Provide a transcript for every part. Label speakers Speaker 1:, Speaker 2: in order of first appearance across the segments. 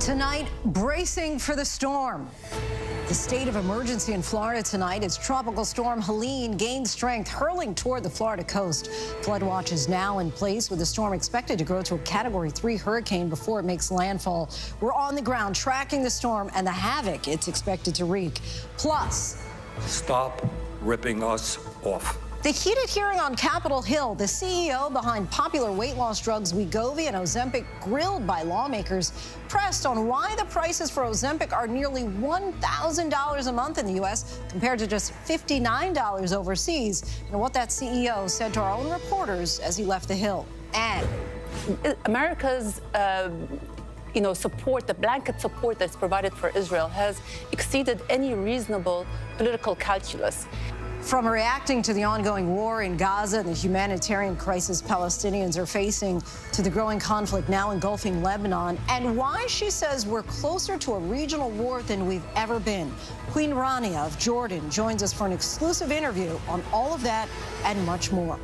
Speaker 1: Tonight, bracing for the storm. The state of emergency in Florida tonight as Tropical Storm Helene gains strength, hurling toward the Florida coast. Flood watch is now in place, with the storm expected to grow to a Category 3 hurricane before it makes landfall. We're on the ground tracking the storm and the havoc it's expected to wreak. Plus,
Speaker 2: stop ripping us off.
Speaker 1: The heated hearing on Capitol Hill, the CEO behind popular weight loss drugs Wegovy and Ozempic grilled by lawmakers, pressed on why the prices for Ozempic are nearly $1,000 a month in the U.S. compared to just $59 overseas, and what that CEO said to our own reporters as he left the Hill. And
Speaker 3: America's support, the blanket support that's provided for Israel has exceeded any reasonable political calculus.
Speaker 1: From reacting to the ongoing war in Gaza and the humanitarian crisis Palestinians are facing, to the growing conflict now engulfing Lebanon, and why she says we're closer to a regional war than we've ever been. Queen Rania of Jordan joins us for an exclusive interview on all of that and much more.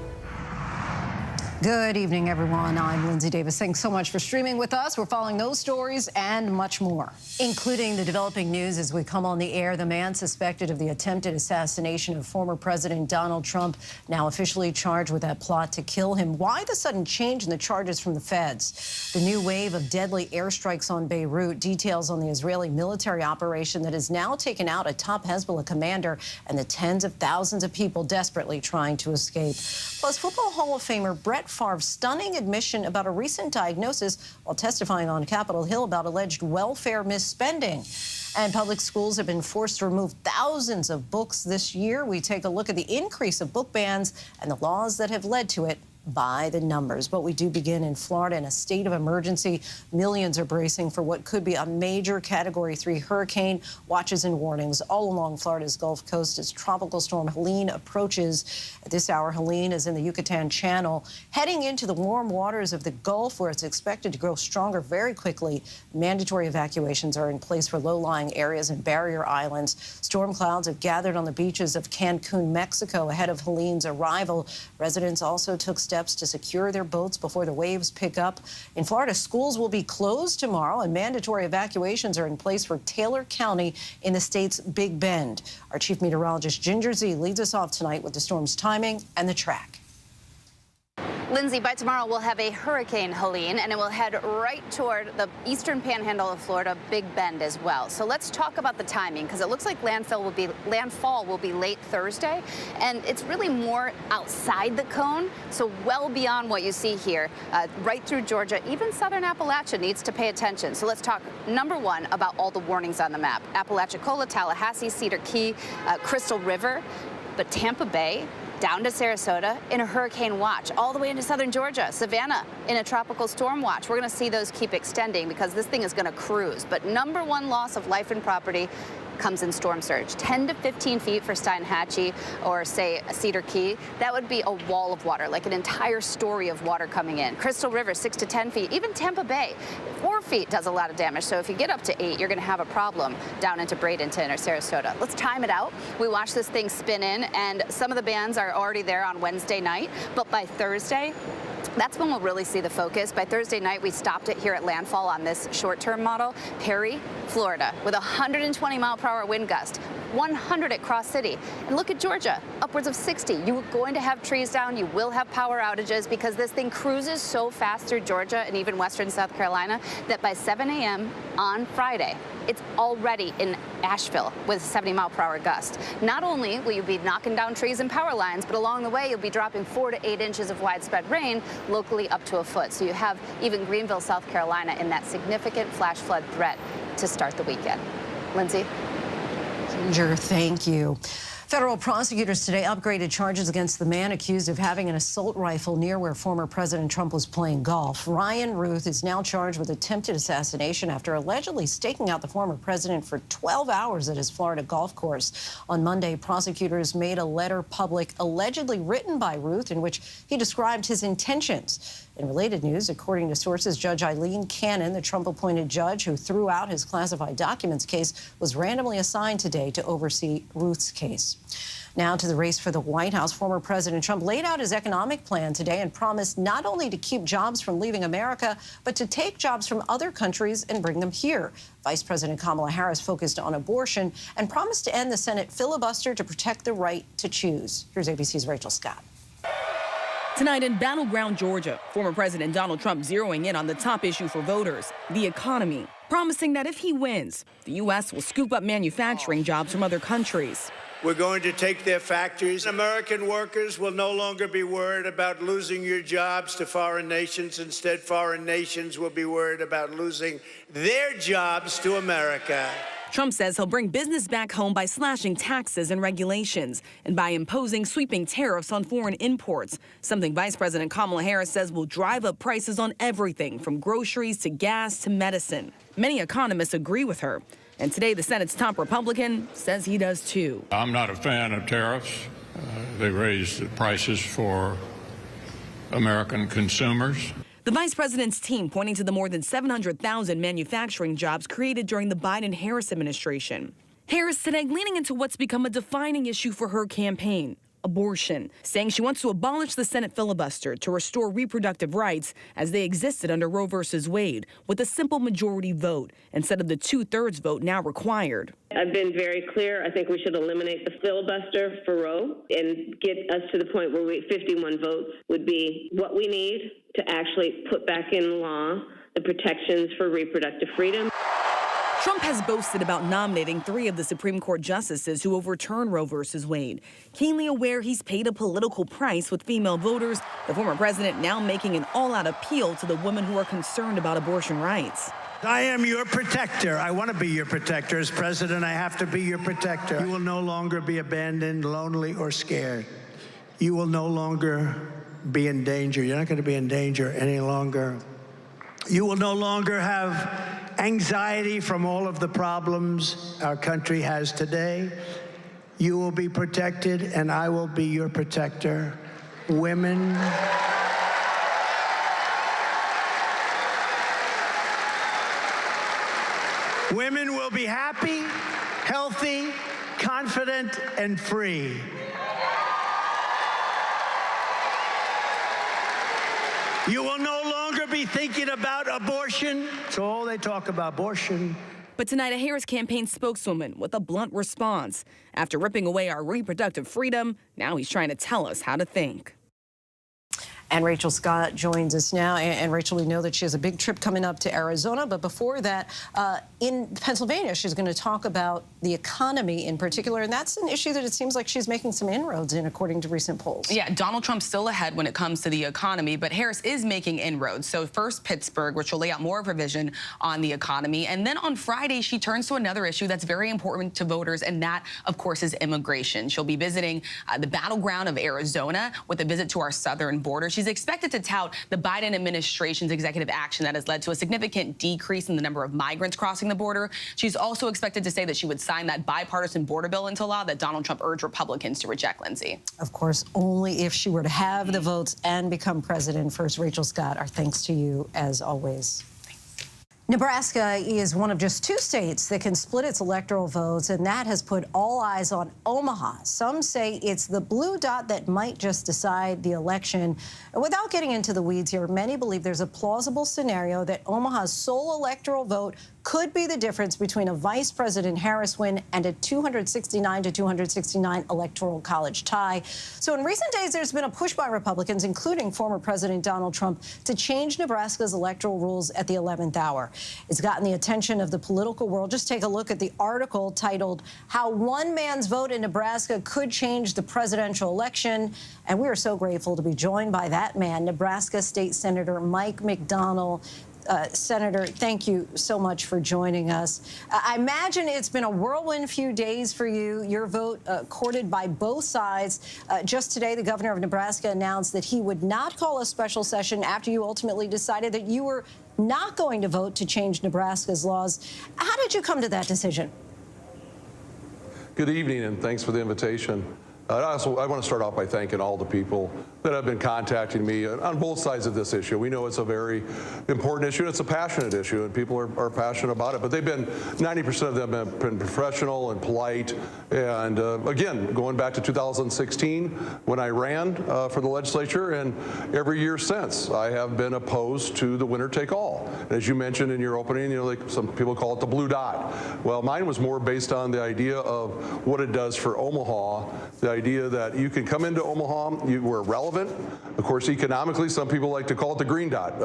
Speaker 1: Good evening, everyone. I'm Linsey Davis. Thanks so much for streaming with us. We're following those stories and much more, including the developing news as we come on the air. The man suspected of the attempted assassination of former President Donald Trump now officially charged with that plot to kill him. Why the sudden change in the charges from the feds? The new wave of deadly airstrikes on Beirut, details on the Israeli military operation that has now taken out a top Hezbollah commander and the tens of thousands of people desperately trying to escape. Plus, Football Hall of Famer Brett Favre's stunning admission about a recent diagnosis while testifying on Capitol Hill about alleged welfare misspending. And public schools have been forced to remove thousands of books this year. We take a look at the increase of book bans and the laws that have led to it by the numbers. But we do begin in Florida in a state of emergency. Millions are bracing for what could be a major Category 3 hurricane. Watches and warnings all along Florida's Gulf Coast as Tropical Storm Helene approaches. At this hour, Helene is in the Yucatan Channel, heading into the warm waters of the Gulf, where it's expected to grow stronger very quickly. Mandatory evacuations are in place for low-lying areas and barrier islands. Storm clouds have gathered on the beaches of Cancun, Mexico, ahead of Helene's arrival. Residents also took steps to secure their boats before the waves pick up. In Florida, schools will be closed tomorrow, and mandatory evacuations are in place for Taylor County in the state's Big Bend. Our chief meteorologist Ginger Z leads us off tonight with the storm's timing and the track.
Speaker 4: Linsey, by tomorrow we'll have a Hurricane Helene, and it will head right toward the eastern panhandle of Florida, Big Bend as well. So let's talk about the timing, because it looks like landfall will be late Thursday, and it's really more outside the cone, so well beyond what you see here, right through Georgia. Even southern Appalachia needs to pay attention. So let's talk, number one, about all the warnings on the map. Apalachicola, Tallahassee, Cedar Key, Crystal River, but Tampa Bay down to Sarasota in a hurricane watch, all the way into southern Georgia, Savannah in a tropical storm watch. We're going to see those keep extending because this thing is going to cruise. But number one loss of life and property comes in storm surge. 10 to 15 feet for Steinhatchee or, say, Cedar Key. That would be a wall of water, like an entire story of water coming in. Crystal River, 6 to 10 feet. Even Tampa Bay, 4 feet does a lot of damage. So if you get up to 8, you're going to have a problem down into Bradenton or Sarasota. Let's time it out. We watch this thing spin in, and some of the bands are already there on Wednesday night. But by Thursday, that's when we'll really see the focus. By Thursday night, we stopped it here at landfall on this short-term model. Perry, Florida, with 120-mile-per-hour wind gust, 100 at Cross City. And look at Georgia, upwards of 60. You're going to have trees down. You will have power outages because this thing cruises so fast through Georgia and even western South Carolina that by 7 a.m. on Friday, it's already in Asheville with 70-mile-per-hour gust. Not only will you be knocking down trees and power lines, but along the way, you'll be dropping 4 to 8 inches of widespread rain, locally up to a foot. So you have even Greenville, South Carolina, in that significant flash flood threat to start the weekend. Linsey?
Speaker 1: Ginger, thank you. Federal prosecutors today upgraded charges against the man accused of having an assault rifle near where former President Trump was playing golf. Ryan Ruth is now charged with attempted assassination after allegedly staking out the former president for 12 hours at his Florida golf course. On Monday, prosecutors made a letter public allegedly written by Ruth in which he described his intentions. In related news, according to sources, Judge Eileen Cannon, the Trump-appointed judge who threw out his classified documents case, was randomly assigned today to oversee Ruth's case. Now to the race for the White House. Former President Trump laid out his economic plan today and promised not only to keep jobs from leaving America, but to take jobs from other countries and bring them here. Vice President Kamala Harris focused on abortion and promised to end the Senate filibuster to protect the right to choose. Here's ABC's Rachel Scott.
Speaker 5: Tonight in battleground Georgia, former President Donald Trump zeroing in on the top issue for voters, the economy, promising that if he wins, the U.S. will scoop up manufacturing jobs from other countries.
Speaker 6: We're going to take their factories. American workers will no longer be worried about losing your jobs to foreign nations. Instead, foreign nations will be worried about losing their jobs to America.
Speaker 5: Trump says he'll bring business back home by slashing taxes and regulations and by imposing sweeping tariffs on foreign imports, something Vice President Kamala Harris says will drive up prices on everything from groceries to gas to medicine. Many economists agree with her. And today, the Senate's top Republican says he does, too.
Speaker 7: I'm not a fan of tariffs. They raise the prices for American consumers.
Speaker 5: The vice president's team pointing to the more than 700,000 manufacturing jobs created during the Biden-Harris administration. Harris today leaning into what's become a defining issue for her campaign, abortion, saying she wants to abolish the Senate filibuster to restore reproductive rights as they existed under Roe v. Wade with a simple majority vote instead of the 2/3 vote now required.
Speaker 8: I've been very clear. I think we should eliminate the filibuster for Roe and get us to the point where 51 votes would be what we need to actually put back in law the protections for reproductive freedom.
Speaker 5: Trump has boasted about nominating 3 of the Supreme Court justices who overturned Roe v. Wade. Keenly aware he's paid a political price with female voters, the former president now making an all-out appeal to the women who are concerned about abortion rights.
Speaker 6: I am your protector. I want to be your protector. As president, I have to be your protector. You will no longer be abandoned, lonely, or scared. You will no longer be in danger. You're not going to be in danger any longer. You will no longer have anxiety from all of the problems our country has today. You will be protected, and I will be your protector. Women will be happy, healthy, confident, and free. You will no longer be thinking about abortion. It's all they talk about, abortion.
Speaker 5: But tonight, a Harris campaign spokeswoman with a blunt response. After ripping away our reproductive freedom, now he's trying to tell us how to think.
Speaker 1: And Rachel Scott joins us now. And Rachel, we know that she has a big trip coming up to Arizona. But before that, in Pennsylvania, she's going to talk about the economy in particular. And that's an issue that it seems like she's making some inroads in, according to recent polls.
Speaker 9: Yeah, Donald Trump's still ahead when it comes to the economy, but Harris is making inroads. So first, Pittsburgh, which will lay out more of her vision on the economy. And then on Friday, she turns to another issue that's very important to voters, and that, of course, is immigration. She'll be visiting the battleground of Arizona with a visit to our southern border. She's expected to tout the Biden administration's executive action that has led to a significant decrease in the number of migrants crossing the border. She's also expected to say that she would sign that bipartisan border bill into law that Donald Trump urged Republicans to reject, Linsey.
Speaker 1: Of course, only if she were to have the votes and become president. First, Rachel Scott, our thanks to you, as always. Nebraska is one of just 2 states that can split its electoral votes, and that has put all eyes on Omaha. Some say it's the blue dot that might just decide the election. And without getting into the weeds here, many believe there's a plausible scenario that Omaha's sole electoral vote could be the difference between a Vice President Harris win and a 269 to 269 electoral college tie. So in recent days, there's been a push by Republicans, including former President Donald Trump, to change Nebraska's electoral rules at the 11th hour. It's gotten the attention of the political world. Just take a look at the article titled, "How One Man's Vote in Nebraska Could Change the Presidential Election." And we are so grateful to be joined by that man, Nebraska State Senator Mike McDonnell. Senator, thank you so much for joining us. I imagine it's been a whirlwind few days for you. Your vote courted by both sides. Just today, the governor of Nebraska announced that he would not call a special session after you ultimately decided that you were not going to vote to change Nebraska's laws. How did you come to that decision?
Speaker 10: Good evening, and thanks for the invitation. I want to start off by thanking all the people that have been contacting me on both sides of this issue. We know it's a very important issue. It's a passionate issue, and people are passionate about it. But they've been, 90% of them have been professional and polite. And again, going back to 2016, when I ran for the legislature, and every year since, I have been opposed to the winner-take-all. As you mentioned in your opening, like some people call it the blue dot. Well, mine was more based on the idea of what it does for Omaha, the idea that you can come into Omaha, you were relevant. Of course, economically, some people like to call it the green dot,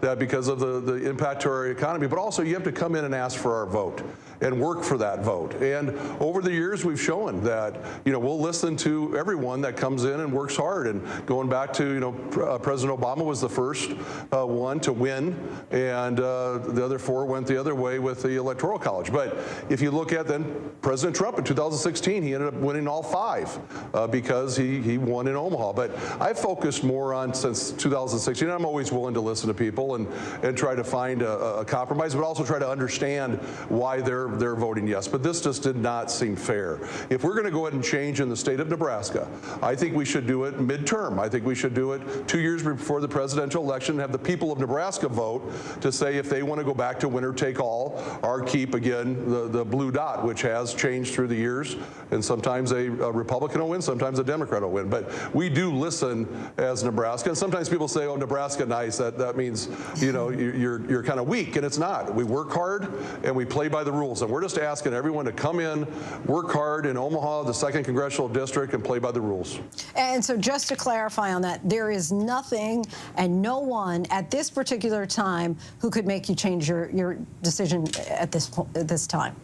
Speaker 10: that because of the impact to our economy, but also you have to come in and ask for our vote and work for that vote. And over the years, we've shown that, we'll listen to everyone that comes in and works hard. And going back to, President Obama was the first one to win, and the other four went the other way with the Electoral College. But if you look at then President Trump in 2016, he ended up winning all 5 because he won in Omaha. But I've focused more on, since 2016, I'm always willing to listen to people and try to find a compromise, but also try to understand why they're voting yes. But this just did not seem fair. If we're going to go ahead and change in the state of Nebraska, I think we should do it midterm. I think we should do it 2 years before the presidential election, have the people of Nebraska vote to say if they want to go back to winner take all or keep, again, the blue dot, which has changed through the years. And sometimes a Republican will win, sometimes a Democrat will win. But we do listen as Nebraska. And sometimes people say, oh, Nebraska nice, that means, you're kind of weak. And it's not. We work hard and we play by the rules. And we're just asking everyone to come in, work hard in Omaha, the 2nd Congressional District, and play by the rules.
Speaker 1: And so just to clarify on that, there is nothing and no one at this particular time who could make you change your decision at this time.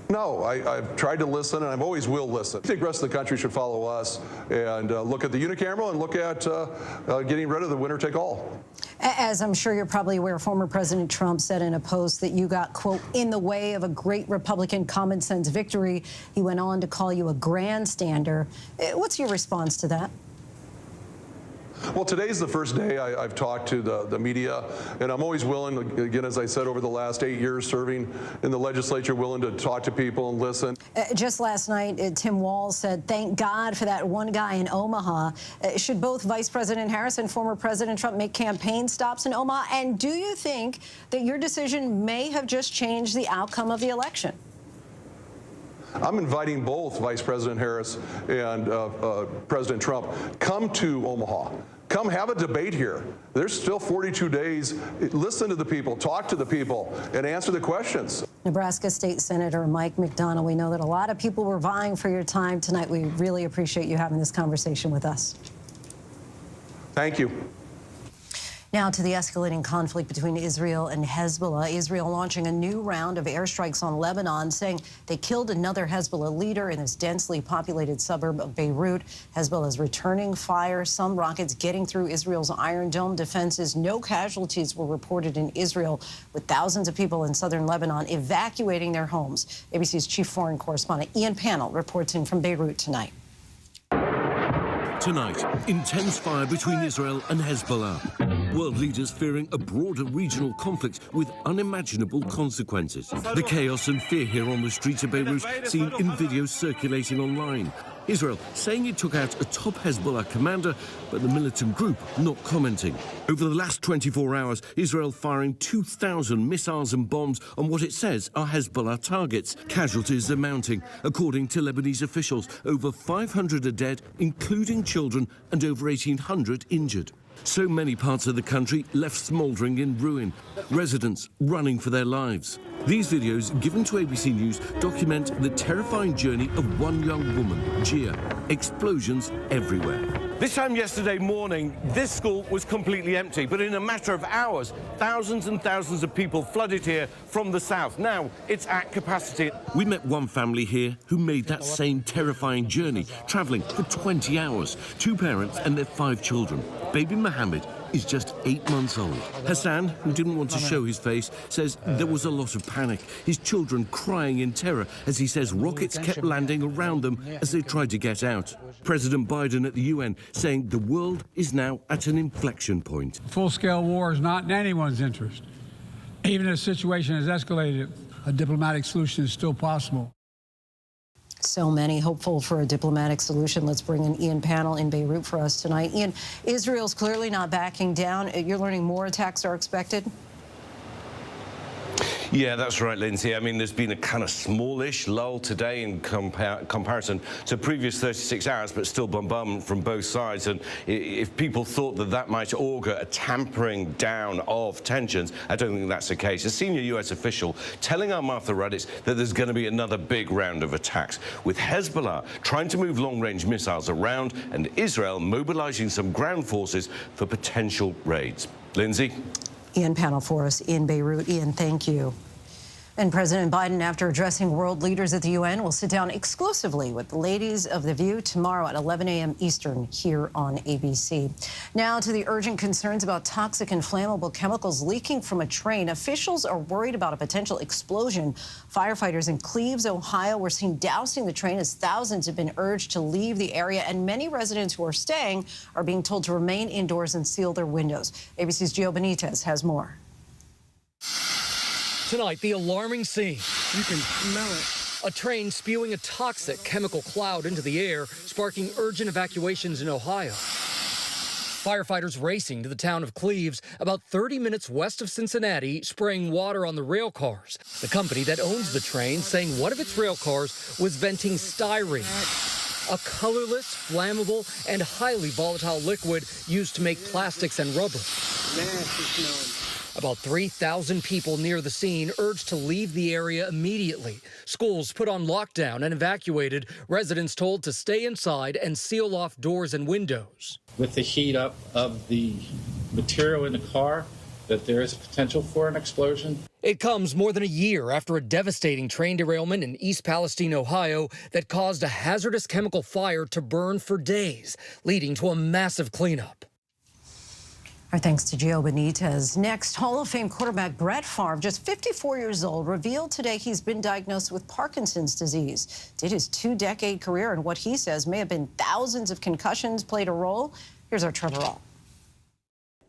Speaker 10: No, I've tried to listen, and I always will listen. I think the rest of the country should follow us and look at the unicameral and look at getting rid of the winner-take-all.
Speaker 1: As I'm sure you're probably aware, former President Trump said in a post that you got, quote, in the way of a great Republican common sense victory. He went on to call you a grandstander. What's your response to that?
Speaker 10: Well, today's the first day I've talked to the media, and I'm always willing, again, as I said, over the last 8 years serving in the legislature, willing to talk to people and listen.
Speaker 1: Just last night, Tim Walz said, thank God for that one guy in Omaha. Should both Vice President Harris and former President Trump make campaign stops in Omaha? And do you think that your decision may have just changed the outcome of the election?
Speaker 10: I'm inviting both Vice President Harris and President Trump, come to Omaha. Come have a debate here. There's still 42 days. Listen to the people, talk to the people, and answer the questions.
Speaker 1: Nebraska State Senator Mike McDonald, we know that a lot of people were vying for your time tonight. We really appreciate you having this conversation with us.
Speaker 10: Thank you.
Speaker 1: Now to the escalating conflict between Israel and Hezbollah. Israel launching a new round of airstrikes on Lebanon, saying they killed another Hezbollah leader in this densely populated suburb of Beirut. Hezbollah is returning fire, some rockets getting through Israel's Iron Dome defenses. No casualties were reported in Israel, with thousands of people in southern Lebanon evacuating their homes. ABC's chief foreign correspondent Ian Pannell reports in from Beirut tonight.
Speaker 11: Tonight, intense fire between Israel and Hezbollah. World leaders fearing a broader regional conflict with unimaginable consequences. The chaos and fear here on the streets of Beirut seen in videos circulating online. Israel saying it took out a top Hezbollah commander, but the militant group not commenting. Over the last 24 hours, Israel firing 2,000 missiles and bombs on what it says are Hezbollah targets. Casualties are mounting. According to Lebanese officials, over 500 are dead, including children, and over 1,800 injured. So many parts of the country left smouldering in ruin, residents running for their lives. These videos, given to ABC News, document the terrifying journey of one young woman, Gia. Explosions everywhere.
Speaker 12: This time yesterday morning, this school was completely empty, but in a matter of hours, thousands and thousands of people flooded here from the south. Now it's at capacity.
Speaker 11: We met one family here who made that same terrifying journey, travelling for 20 hours. 2 parents and their 5 children. Baby Mohammed is just 8 months old. Hassan, who didn't want to show his face, says there was a lot of panic. His children crying in terror as he says rockets kept landing around them as they tried to get out. President Biden at the UN saying the world is now at an inflection point.
Speaker 13: Full-scale war is not in anyone's interest. Even if the situation has escalated, a diplomatic solution is still possible.
Speaker 1: So many hopeful for a diplomatic solution. Let's bring in Ian Panel in Beirut for us tonight. Ian, Israel's clearly not backing down. You're learning more attacks are expected?
Speaker 12: Yeah, that's right, Lindsay. I mean, there's been a kind of smallish lull today in comparison to previous 36 hours, but still bombardment from both sides. And if people thought that that might augur a tampering down of tensions, I don't think that's the case. A senior U.S. official telling our Martha Raddatz that there's going to be another big round of attacks, with Hezbollah trying to move long-range missiles around and Israel mobilizing some ground forces for potential raids. Lindsay?
Speaker 1: Ian Panel for us in Beirut. Ian, thank you. And President Biden, after addressing world leaders at the UN, will sit down exclusively with the ladies of The View tomorrow at 11 a.m. Eastern here on ABC. Now to the urgent concerns about toxic and flammable chemicals leaking from a train. Officials are worried about a potential explosion. Firefighters in Cleves, Ohio, were seen dousing the train as thousands have been urged to leave the area, and many residents who are staying are being told to remain indoors and seal their windows. ABC's Gio Benitez has more.
Speaker 14: Tonight, the alarming scene. You can smell it. A train spewing a toxic chemical cloud into the air, sparking urgent evacuations in Ohio. Firefighters racing to the town of Cleves, about 30 minutes west of Cincinnati, spraying water on the rail cars. The company that owns the train saying one of its rail cars was venting styrene, a colorless, flammable, and highly volatile liquid used to make plastics and rubber. Nasty smelling. About 3,000 people near the scene urged to leave the area immediately. Schools put on lockdown and evacuated. Residents told to stay inside and seal off doors and windows.
Speaker 15: With the heat up of the material in the car, that there is a potential for an explosion.
Speaker 14: It comes more than a year after a devastating train derailment in East Palestine, Ohio, that caused a hazardous chemical fire to burn for days, leading to a massive cleanup.
Speaker 1: Our thanks to Gio Benitez. Next, Hall of Fame quarterback Brett Favre, just 54 years old, revealed today he's been diagnosed with Parkinson's disease. Did his 2-decade career and what he says may have been thousands of concussions played a role. Here's our Trevor All.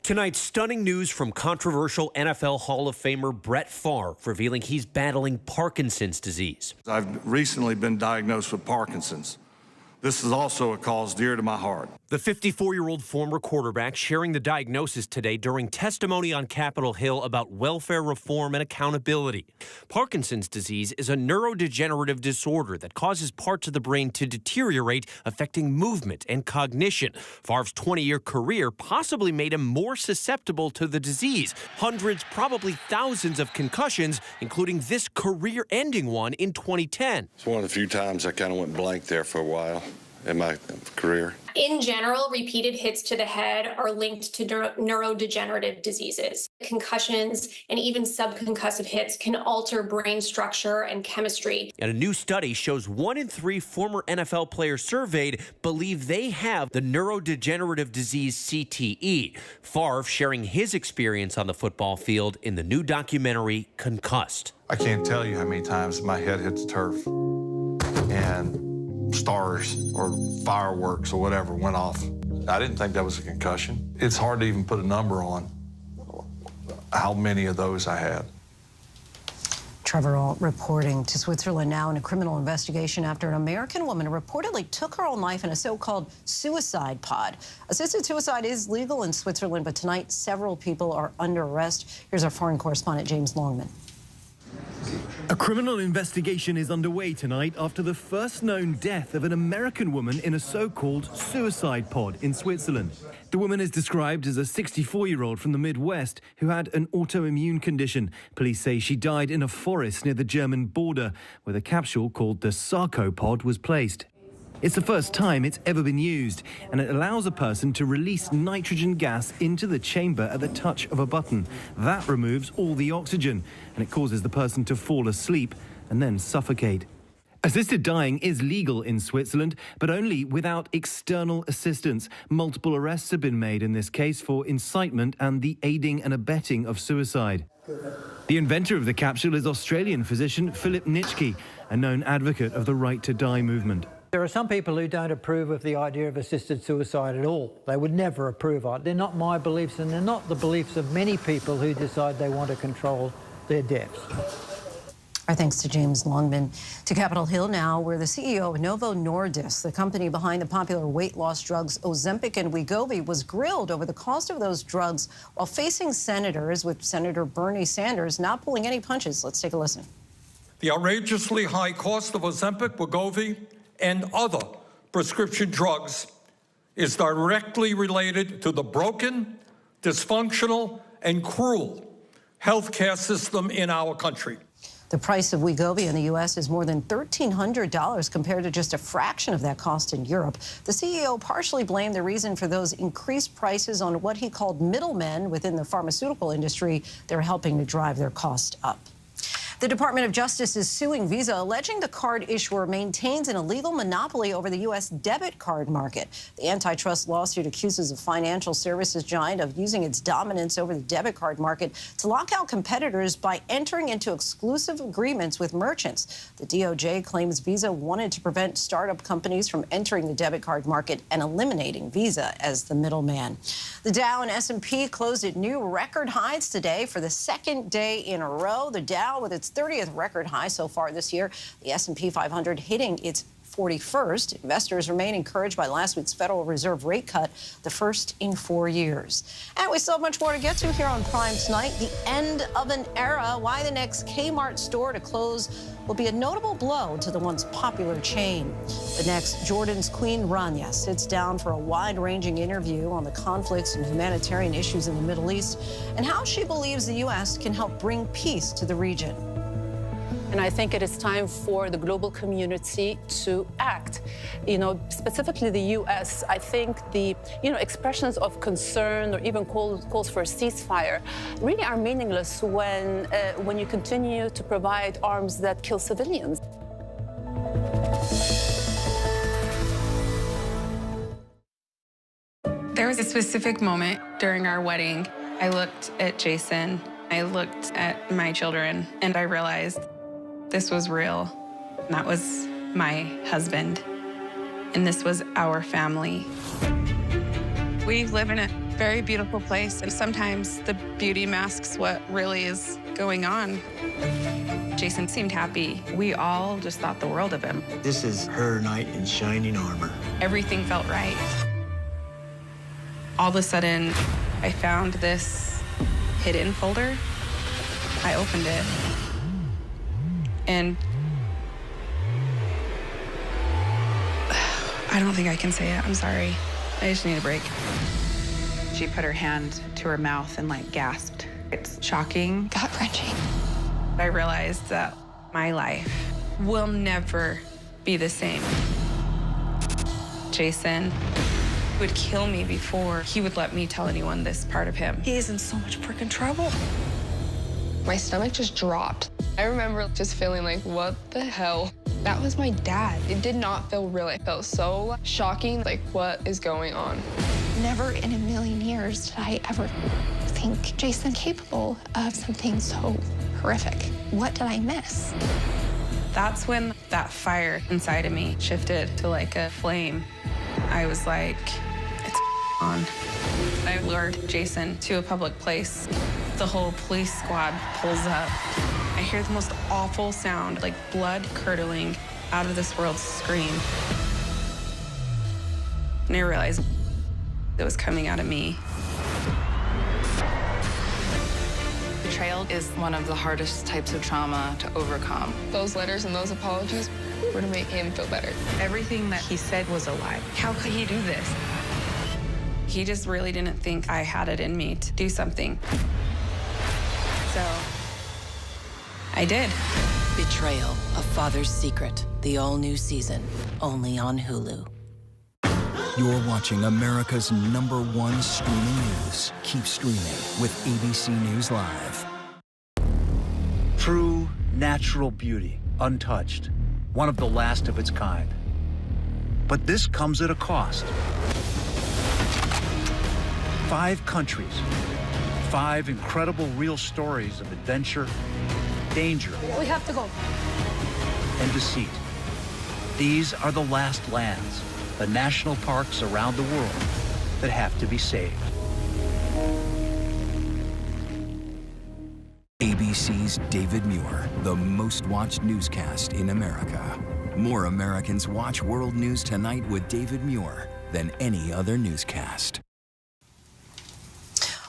Speaker 16: Tonight, stunning news from controversial NFL Hall of Famer Brett Favre, revealing he's battling Parkinson's disease.
Speaker 17: I've recently been diagnosed with Parkinson's. This is also a cause dear to my heart.
Speaker 16: The 54-year-old former quarterback sharing the diagnosis today during testimony on Capitol Hill about welfare reform and accountability. Parkinson's disease is a neurodegenerative disorder that causes parts of the brain to deteriorate, affecting movement and cognition. Favre's 20-year career possibly made him more susceptible to the disease. Hundreds, probably thousands of concussions, including this career-ending one in 2010.
Speaker 18: It's one of the few times I kind of went blank there for a while in my career.
Speaker 19: In general, repeated hits to the head are linked to neurodegenerative diseases. Concussions and even subconcussive hits can alter brain structure and chemistry.
Speaker 16: And a new study shows 1 in 3 former NFL players surveyed believe they have the neurodegenerative disease CTE. Favre sharing his experience on the football field in the new documentary, Concussed.
Speaker 17: I can't tell you how many times my head hit the turf and stars or fireworks or whatever went off. I didn't think that was a concussion. It's hard to even put a number on how many of those I had.
Speaker 1: Trevor All reporting to Switzerland now in a criminal investigation after an American woman reportedly took her own life in a so-called suicide pod. Assisted suicide is legal in Switzerland, but tonight several people are under arrest. Here's our foreign correspondent, James Longman.
Speaker 20: A criminal investigation is underway tonight after the first known death of an American woman in a so-called suicide pod in Switzerland. The woman is described as a 64-year-old from the Midwest who had an autoimmune condition. Police say she died in a forest near the German border, where the capsule called the sarcopod was placed. It's the first time it's ever been used, and it allows a person to release nitrogen gas into the chamber at the touch of a button. That removes all the oxygen, and it causes the person to fall asleep and then suffocate. Assisted dying is legal in Switzerland, but only without external assistance. Multiple arrests have been made in this case for incitement and the aiding and abetting of suicide. The inventor of the capsule is Australian physician Philip Nitschke, a known advocate of the Right to Die movement.
Speaker 21: There are some people who don't approve of the idea of assisted suicide at all. They would never approve of it. They're not my beliefs, and they're not the beliefs of many people who decide they want to control their deaths.
Speaker 1: Our thanks to James Longman. To Capitol Hill now, where the CEO of Novo Nordisk, the company behind the popular weight loss drugs Ozempic and Wegovy, was grilled over the cost of those drugs while facing senators, with Senator Bernie Sanders not pulling any punches. Let's take a listen.
Speaker 2: The outrageously high cost of Ozempic, Wegovy, and other prescription drugs is directly related to the broken, dysfunctional, and cruel healthcare system in our country.
Speaker 1: The price of Wegovy in the U.S. is more than $1,300 compared to just a fraction of that cost in Europe. The CEO partially blamed the reason for those increased prices on what he called middlemen within the pharmaceutical industry. They're helping to drive their cost up. The Department of Justice is suing Visa, alleging the card issuer maintains an illegal monopoly over the U.S. debit card market. The antitrust lawsuit accuses a financial services giant of using its dominance over the debit card market to lock out competitors by entering into exclusive agreements with merchants. The DOJ claims Visa wanted to prevent startup companies from entering the debit card market and eliminating Visa as the middleman. The Dow and S&P closed at new record highs today for the second day in a row. The Dow with its 30th record high so far this year. The S&P 500 hitting its 41st. Investors remain encouraged by last week's Federal Reserve rate cut, the first in 4 years. And we still have much more to get to here on Prime tonight. The end of an era. Why the next Kmart store to close will be a notable blow to the once popular chain. The next Jordan's Queen Rania sits down for a wide-ranging interview on the conflicts and humanitarian issues in the Middle East and how she believes the U.S. can help bring peace to the region.
Speaker 3: And I think it is time for the global community to act. Specifically the U.S., I think the, expressions of concern or even calls for a ceasefire really are meaningless when you continue to provide arms that kill civilians.
Speaker 22: There was a specific moment during our wedding. I looked at Jason, I looked at my children, and I realized this was real. That was my husband, and this was our family. We live in a very beautiful place, and sometimes the beauty masks what really is going on. Jason seemed happy. We all just thought the world of him.
Speaker 23: This is her knight in shining armor.
Speaker 22: Everything felt right. All of a sudden, I found this hidden folder. I opened it. And I don't think I can say it. I'm sorry. I just need a break.
Speaker 24: She put her hand to her mouth and gasped. It's shocking,
Speaker 22: gut-wrenching. I realized that my life will never be the same. Jason would kill me before he would let me tell anyone this part of him.
Speaker 25: He is in so much freaking trouble. My stomach just dropped. I remember just feeling like, what the hell? That was my dad. It did not feel real. It felt so shocking, what is going on?
Speaker 26: Never in a million years did I ever think Jason capable of something so horrific. What did I miss?
Speaker 22: That's when that fire inside of me shifted to a flame. I was like, it's on. I lured Jason to a public place. The whole police squad pulls up. I hear the most awful sound, blood curdling out of this world scream. And I realized it was coming out of me.
Speaker 24: Betrayal is one of the hardest types of trauma to overcome.
Speaker 25: Those letters and those apologies were to make him feel better.
Speaker 24: Everything that he said was a lie.
Speaker 22: How could he do this? He just really didn't think I had it in me to do something. So I did.
Speaker 27: Betrayal, A Father's Secret, the all-new season, only on Hulu.
Speaker 28: You're watching America's #1 streaming news. Keep streaming with ABC News Live.
Speaker 29: True natural beauty, untouched. One of the last of its kind. But this comes at a cost. 5 countries, 5 incredible real stories of adventure, danger,
Speaker 26: We have to go.
Speaker 29: and deceit. These are the last lands, the national parks around the world that have to be saved.
Speaker 28: ABC ABC's David Muir, the most watched newscast in America. More Americans watch World News Tonight with David Muir than any other newscast.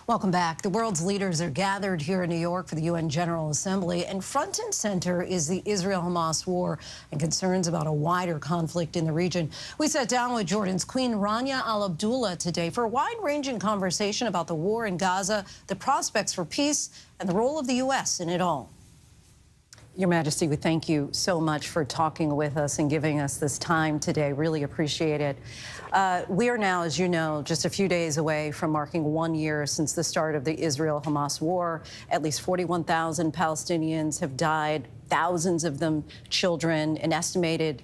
Speaker 1: Welcome back. The world's leaders are gathered here in New York for the UN General Assembly, and front and center is the Israel-Hamas war and concerns about a wider conflict in the region. We sat down with Jordan's Queen Rania Al Abdullah today for a wide-ranging conversation about the war in Gaza, the prospects for peace, and the role of the U.S. in it all. Your Majesty, we thank you so much for talking with us and giving us this time today. Really appreciate it. We are now, as you know, just a few days away from marking 1 year since the start of the Israel-Hamas war. At least 41,000 Palestinians have died, thousands of them children, an estimated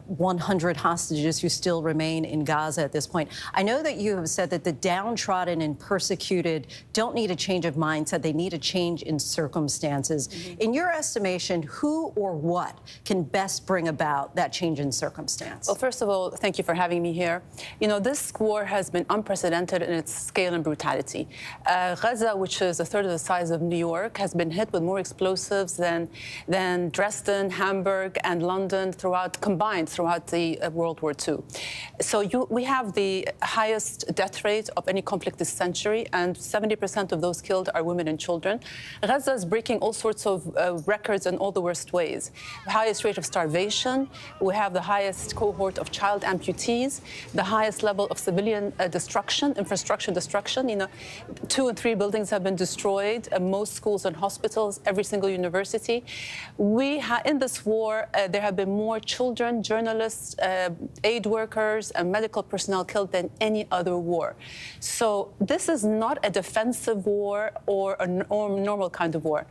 Speaker 1: 100 hostages who still remain in Gaza at this point. I know that you have said that the downtrodden and persecuted don't need a change of mindset. They need a change in circumstances. In your estimation, who or what can best bring about that change in circumstance?
Speaker 3: Well, first of all, thank you for having me here. You know, this war has been unprecedented in its scale and brutality. Gaza, which is a third of the size of New York, has been hit with more explosives than Dresden, Hamburg, and London combined throughout the World War II. So we have the highest death rate of any conflict this century, and 70% of those killed are women and children. Gaza is breaking all sorts of records in all the worst ways. The highest rate of starvation, we have the highest cohort of child amputees, the highest level of civilian destruction, infrastructure destruction. You know, 2 and 3 buildings have been destroyed, most schools and hospitals, every single university. In this war, there have been more children, journalists, aid workers, and medical personnel killed than any other war. So this is not a defensive war or a normal kind of war.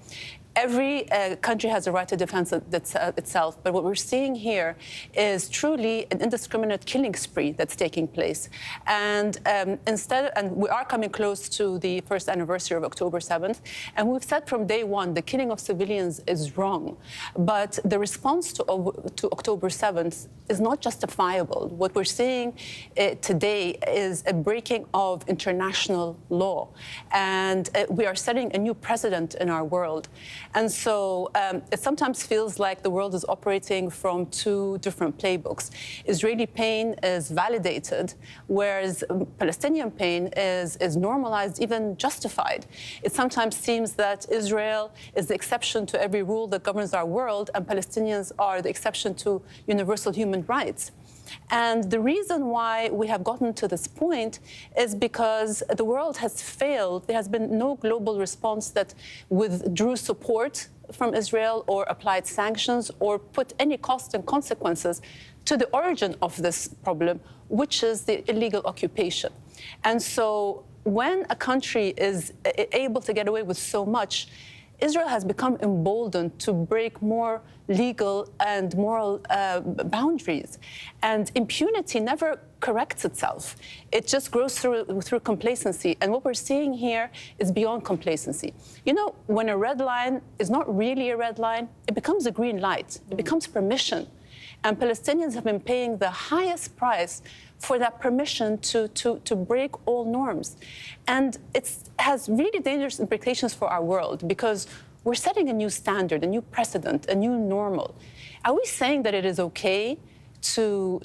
Speaker 3: Every country has a right to defend itself, but what we're seeing here is truly an indiscriminate killing spree that's taking place. And we are coming close to the first anniversary of October 7th, and we've said from day one the killing of civilians is wrong, but the response to October 7th is not justifiable. What we're seeing today is a breaking of international law, and we are setting a new precedent in our world. And so it sometimes feels like the world is operating from 2 different playbooks. Israeli pain is validated, whereas Palestinian pain is normalized, even justified. It sometimes seems that Israel is the exception to every rule that governs our world, and Palestinians are the exception to universal human rights. And the reason why we have gotten to this point is because the world has failed. There has been no global response that withdrew support from Israel or applied sanctions or put any cost and consequences to the origin of this problem, which is the illegal occupation. And so when a country is able to get away with so much, Israel has become emboldened to break more legal and moral boundaries. And impunity never corrects itself. It just grows through complacency. And what we're seeing here is beyond complacency. You know, when a red line is not really a red line, it becomes a green light. It becomes permission. And Palestinians have been paying the highest price for that permission to break all norms. And it has really dangerous implications for our world, because we're setting a new standard, a new precedent, a new normal. Are we saying that it is okay to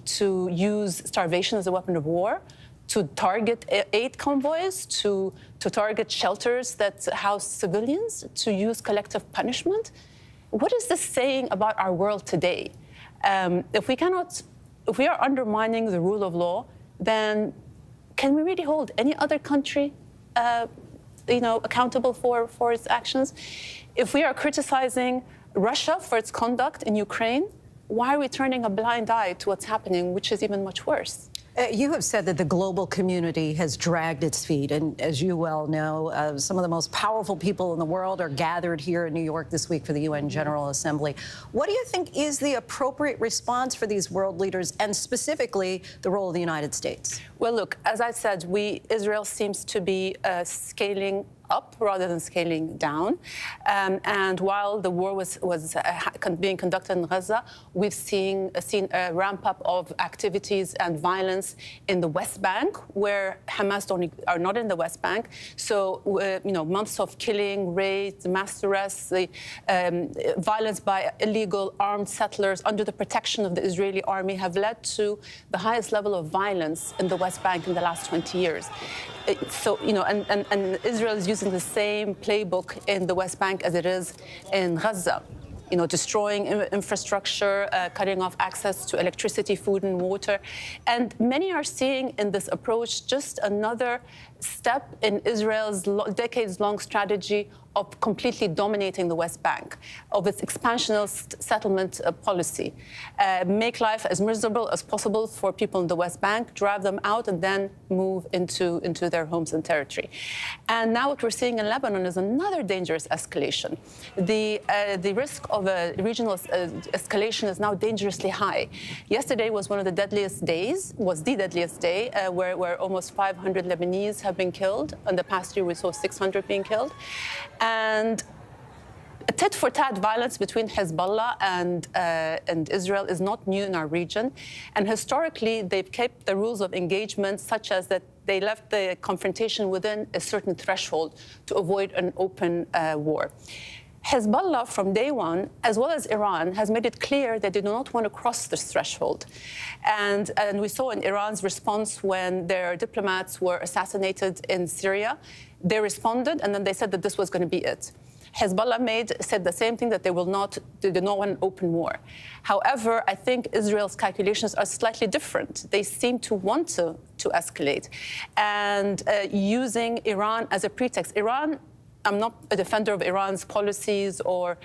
Speaker 3: use starvation as a weapon of war, to target aid convoys, to target shelters that house civilians, to use collective punishment? What is this saying about our world today? If we are undermining the rule of law, then can we really hold any other country, accountable for its actions? If we are criticizing Russia for its conduct in Ukraine, why are we turning a blind eye to what's happening, which is even much worse?
Speaker 1: You have said that the global community has dragged its feet, and as you well know, some of the most powerful people in the world are gathered here in New York this week for the UN General Assembly. What do you think is the appropriate response for these world leaders, and specifically the role of the United States?
Speaker 3: Well, look, as I said, Israel seems to be scaling up rather than scaling down. And while the war was being conducted in Gaza, we've seen a ramp-up of activities and violence in the West Bank, where Hamas are not in the West Bank. So, months of killing, raids, mass arrests, the violence by illegal armed settlers under the protection of the Israeli army have led to the highest level of violence in the West Bank in the last 20 years. So, and Israel is using the same playbook in the West Bank as it is in Gaza. Destroying infrastructure, cutting off access to electricity, food and water. And many are seeing in this approach just another step in Israel's decades-long strategy of completely dominating the West Bank, of its expansionist settlement policy. Make life as miserable as possible for people in the West Bank, drive them out, and then move into their homes and territory. And now what we're seeing in Lebanon is another dangerous escalation. The risk of a regional escalation is now dangerously high. Yesterday was one of the deadliest days, where almost 500 Lebanese have been killed. In the past year, we saw 600 being killed. And tit-for-tat violence between Hezbollah and Israel is not new in our region. And historically, they've kept the rules of engagement such as that they left the confrontation within a certain threshold to avoid an open war. Hezbollah, from day one, as well as Iran, has made it clear that they do not want to cross this threshold. And we saw in Iran's response when their diplomats were assassinated in Syria, they responded, and then they said that this was going to be it. Hezbollah said the same thing, that they do not want an open war. However, I think Israel's calculations are slightly different. They seem to want to escalate, and using Iran as a pretext. I'm not a defender of Iran's policies or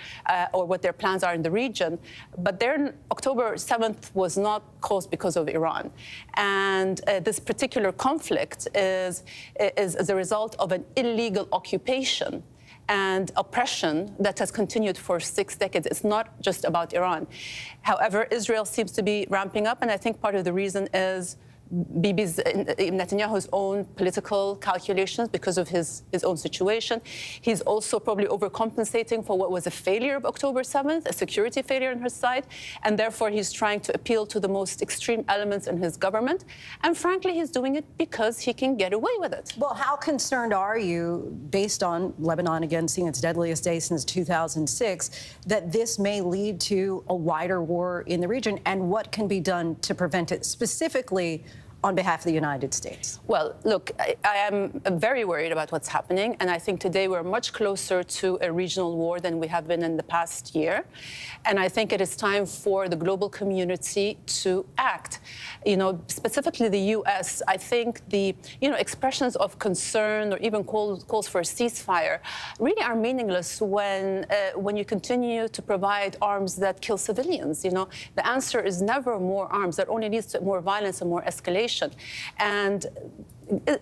Speaker 3: what their plans are in the region, but their October 7th was not caused because of Iran. And this particular conflict is as a result of an illegal occupation and oppression that has continued for 6 decades. It's not just about Iran. However, Israel seems to be ramping up, and I think part of the reason is Netanyahu's own political calculations because of his own situation. He's also probably overcompensating for what was a failure of October 7th, a security failure on his side, and therefore he's trying to appeal to the most extreme elements in his government. And frankly, he's doing it because he can get away with it.
Speaker 1: Well, how concerned are you, based on Lebanon, again, seeing its deadliest day since 2006, that this may lead to a wider war in the region, and what can be done to prevent it, specifically on behalf of the United States?
Speaker 3: Well, look, I am very worried about what's happening, and I think today we're much closer to a regional war than we have been in the past year. And I think it is time for the global community to act. Specifically the U.S., I think the expressions of concern or even calls for a ceasefire really are meaningless when you continue to provide arms that kill civilians. The answer is never more arms. That only leads to more violence and more escalation. And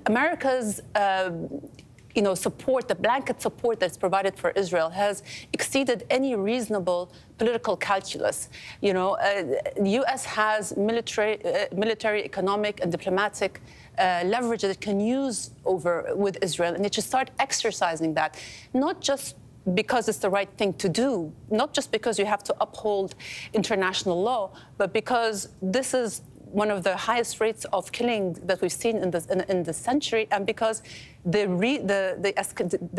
Speaker 3: America's support, the blanket support that's provided for Israel, has exceeded any reasonable political calculus. The U.S. has military, economic, and diplomatic leverage that it can use with Israel, and it should start exercising that, not just because it's the right thing to do, not just because you have to uphold international law, but because this is one of the highest rates of killing that we've seen in this century, and because the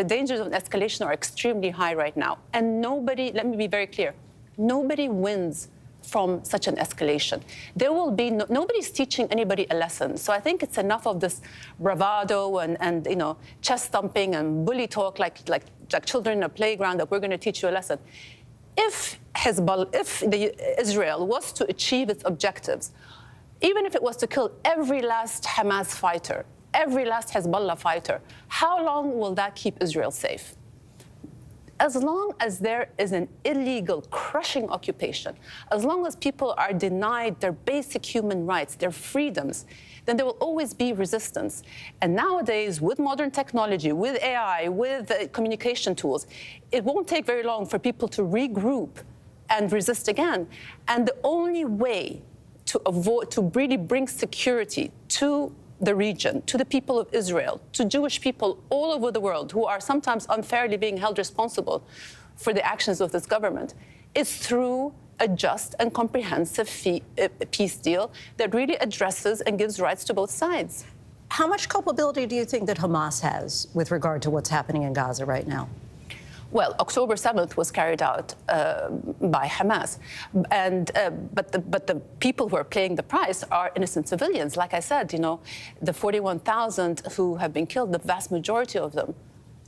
Speaker 3: dangers of escalation are extremely high right now. And let me be very clear, nobody wins from such an escalation. There will be nobody's teaching anybody a lesson. So I think it's enough of this bravado and chest thumping and bully talk like children in a playground that we're going to teach you a lesson. If Israel was to achieve its objectives, even if it was to kill every last Hamas fighter, every last Hezbollah fighter, how long will that keep Israel safe? As long as there is an illegal, crushing occupation, as long as people are denied their basic human rights, their freedoms, then there will always be resistance. And nowadays, with modern technology, with AI, with communication tools, it won't take very long for people to regroup and resist again. And the only way to really bring security to the region, to the people of Israel, to Jewish people all over the world who are sometimes unfairly being held responsible for the actions of this government, is through a just and comprehensive peace deal that really addresses and gives rights to both sides.
Speaker 1: How much culpability do you think that Hamas has with regard to what's happening in Gaza right now?
Speaker 3: Well, October 7th was carried out by Hamas, but the people who are paying the price are innocent civilians. Like I said, you know, the 41,000 who have been killed, the vast majority of them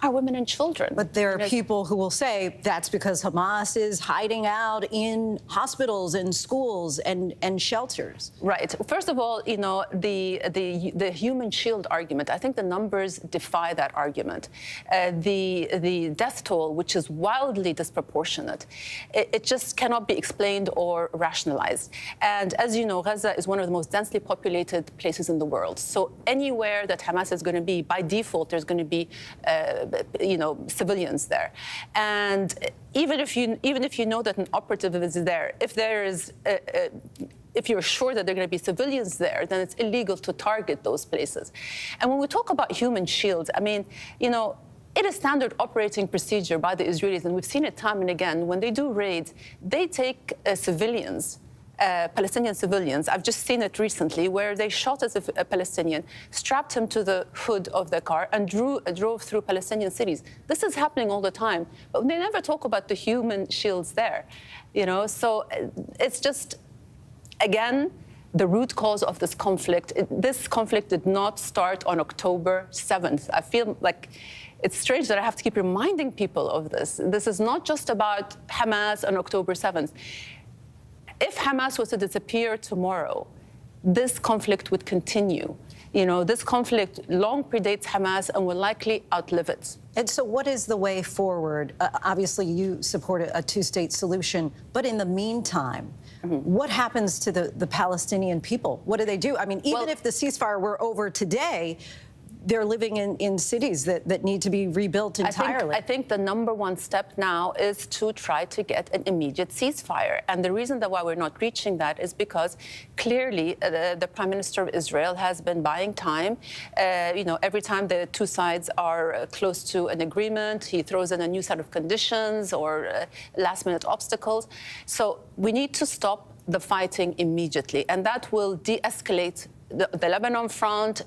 Speaker 3: are women and children.
Speaker 1: But there are people who will say that's because Hamas is hiding out in hospitals and schools and shelters.
Speaker 3: Right. First of all, you know, the human shield argument, I think the numbers defy that argument. The death toll, which is wildly disproportionate, it just cannot be explained or rationalized. And as you know, Gaza is one of the most densely populated places in the world. So anywhere that Hamas is going to be, by default, there's going to be you know, civilians there. And even if you know that an operative is there, if you're sure that there are going to be civilians there, then it's illegal to target those places. And when we talk about human shields, I mean, you know, it is standard operating procedure by the Israelis, and we've seen it time and again. When they do raids, they take civilians, Palestinian civilians. I've just seen it recently where they shot a Palestinian, strapped him to the hood of the car and drove through Palestinian cities. This is happening all the time, but they never talk about the human shields there, you know? So it's just, again, the root cause of this conflict. This conflict did not start on October 7th. I feel like it's strange that I have to keep reminding people of this. This is not just about Hamas on October 7th. If Hamas was to disappear tomorrow, this conflict would continue. You know, this conflict long predates Hamas and will likely outlive it.
Speaker 1: And so what is the way forward? Obviously, you support a two-state solution, but in the meantime, what happens to the Palestinian people? What do they do? I mean, even if the ceasefire were over today, they're living in cities that need to be rebuilt entirely.
Speaker 3: I think the number one step now is to try to get an immediate ceasefire. And the reason that why we're not reaching that is because clearly the Prime Minister of Israel has been buying time. You know, every time the two sides are close to an agreement, he throws in a new set of conditions or last-minute obstacles. So we need to stop the fighting immediately, and that will de-escalate the Lebanon front,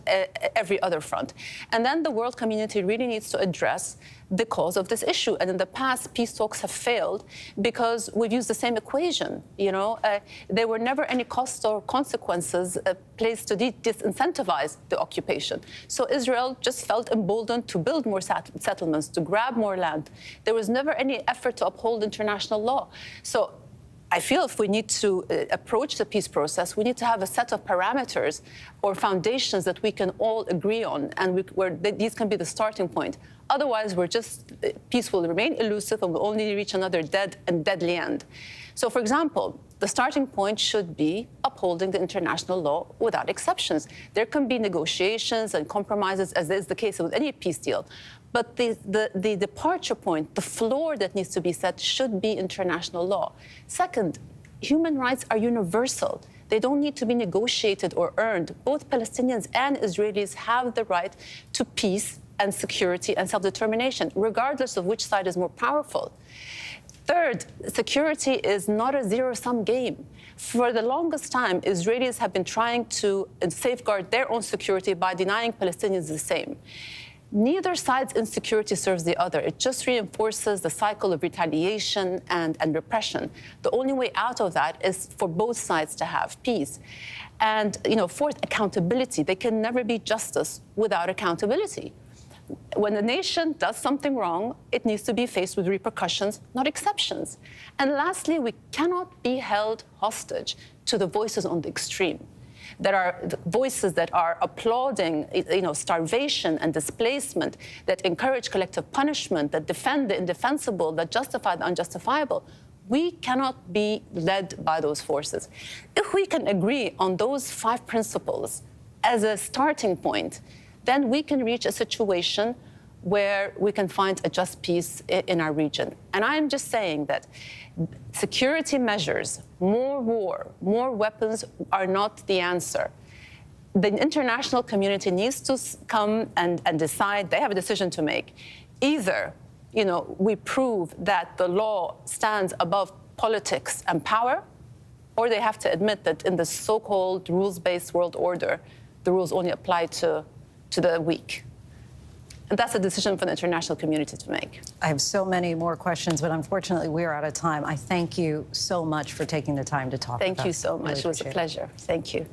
Speaker 3: every other front. And then the world community really needs to address the cause of this issue. And in the past, peace talks have failed because we've used the same equation. You know, there were never any costs or consequences placed to disincentivize the occupation. So Israel just felt emboldened to build more settlements, to grab more land. There was never any effort to uphold international law. So I feel if we need to approach the peace process, we need to have a set of parameters or foundations that we can all agree on, and where these can be the starting point. Otherwise, peace will remain elusive and we'll only reach another dead and deadly end. So, for example, the starting point should be upholding the international law without exceptions. There can be negotiations and compromises, as is the case with any peace deal. But the departure point, the floor that needs to be set, should be international law. Second, human rights are universal. They don't need to be negotiated or earned. Both Palestinians and Israelis have the right to peace and security and self-determination, regardless of which side is more powerful. Third, security is not a zero-sum game. For the longest time, Israelis have been trying to safeguard their own security by denying Palestinians the same. Neither side's insecurity serves the other. It just reinforces the cycle of retaliation and repression. The only way out of that is for both sides to have peace. And, you know, fourth, accountability. There can never be justice without accountability. When a nation does something wrong, it needs to be faced with repercussions, not exceptions. And lastly, we cannot be held hostage to the voices on the extreme. There are voices that are applauding, you know, starvation and displacement, that encourage collective punishment, that defend the indefensible, that justify the unjustifiable. We cannot be led by those forces. If we can agree on those 5 principles as a starting point, then we can reach a situation where we can find a just peace in our region. And I'm just saying that security measures, more war, more weapons are not the answer. The international community needs to come and decide. They have a decision to make. Either, we prove that the law stands above politics and power, or they have to admit that in the so-called rules-based world order, the rules only apply to the weak. And that's a decision for the international community to make.
Speaker 1: I have so many more questions, but unfortunately, we are out of time. I thank you so much for taking the time to talk.
Speaker 3: Thank you so much. It was a pleasure. Thank you.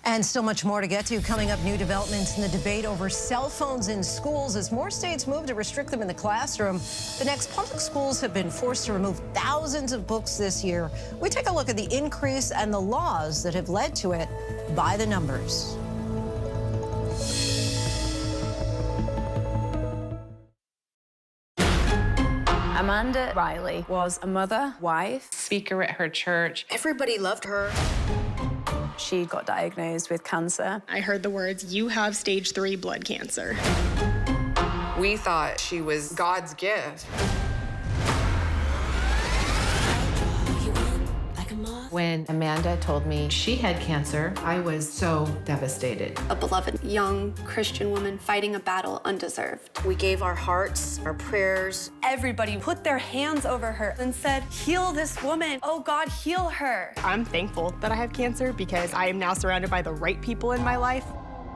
Speaker 1: And still much more to get to. Coming up, new developments in the debate over cell phones in schools as more states move to restrict them in the classroom. The next, public schools have been forced to remove thousands of books this year. We take a look at the increase and the laws that have led to it by the numbers.
Speaker 4: Amanda Riley was a mother, wife, speaker at her church.
Speaker 5: Everybody loved her.
Speaker 4: She got diagnosed with cancer.
Speaker 5: I heard the words, "You have stage 3 blood cancer."
Speaker 6: We thought she was God's gift.
Speaker 7: When Amanda told me she had cancer, I was so devastated.
Speaker 8: A beloved young Christian woman fighting a battle undeserved.
Speaker 5: We gave our hearts, our prayers.
Speaker 8: Everybody put their hands over her and said, "Heal this woman. Oh, God, heal her."
Speaker 5: I'm thankful that I have cancer because I am now surrounded by the right people in my life.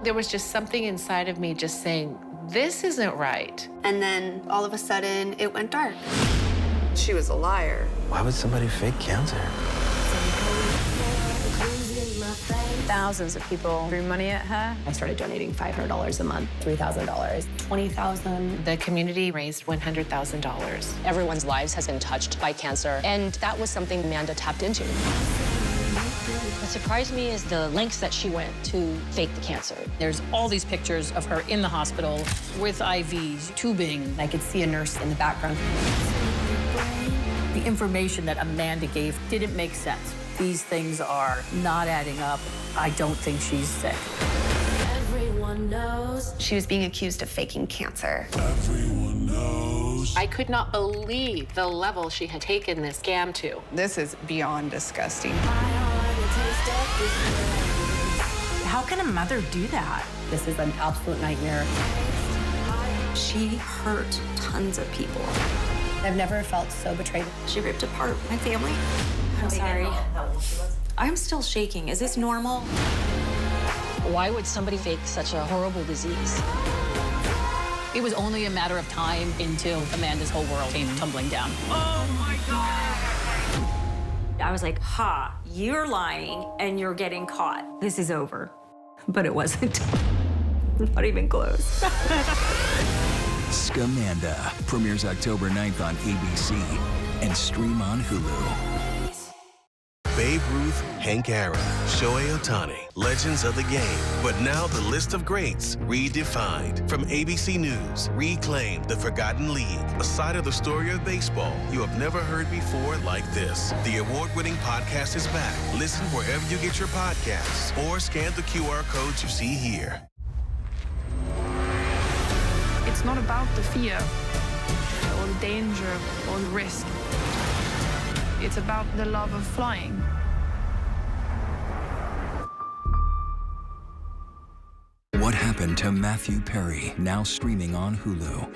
Speaker 7: There was just something inside of me just saying, this isn't right.
Speaker 8: And then all of a sudden, it went dark.
Speaker 6: She was a liar.
Speaker 23: Why would somebody fake cancer?
Speaker 4: Thousands of people threw money at her.
Speaker 5: I started donating $500 a month, $3,000, $20,000.
Speaker 7: The community raised $100,000.
Speaker 9: Everyone's lives has been touched by cancer, and that was something Amanda tapped into. What surprised me is the lengths that she went to fake the cancer.
Speaker 10: There's all these pictures of her in the hospital with IVs, tubing.
Speaker 5: I could see a nurse in the background.
Speaker 10: The information that Amanda gave didn't make sense. These things are not adding up. I don't think she's sick.
Speaker 8: Everyone knows.
Speaker 5: She was being accused of faking cancer.
Speaker 23: Everyone knows.
Speaker 7: I could not believe the level she had taken this scam to.
Speaker 24: This is beyond disgusting.
Speaker 5: How can a mother do that? This is an absolute nightmare. She hurt tons of people. I've never felt so betrayed.
Speaker 8: She ripped apart my family.
Speaker 5: I'm sorry.
Speaker 9: I'm still shaking. Is this normal? Why would somebody fake such a horrible disease?
Speaker 10: It was only a matter of time until Amanda's whole world came tumbling down.
Speaker 9: Oh my God! I was like, ha, you're lying and you're getting caught. This is over. But it wasn't. Not even close.
Speaker 28: Scamanda premieres October 9th on ABC and stream on Hulu.
Speaker 11: Babe Ruth, Hank Aaron, Shohei Ohtani, legends of the game. But now the list of greats redefined. From ABC News, Reclaim the Forgotten League, a side of the story of baseball you have never heard before like this. The award-winning podcast is back. Listen wherever you get your podcasts or scan the QR codes you see here.
Speaker 5: It's not about the fear or the danger or the risk. It's about the love of flying.
Speaker 28: What Happened to Matthew Perry, now streaming on Hulu.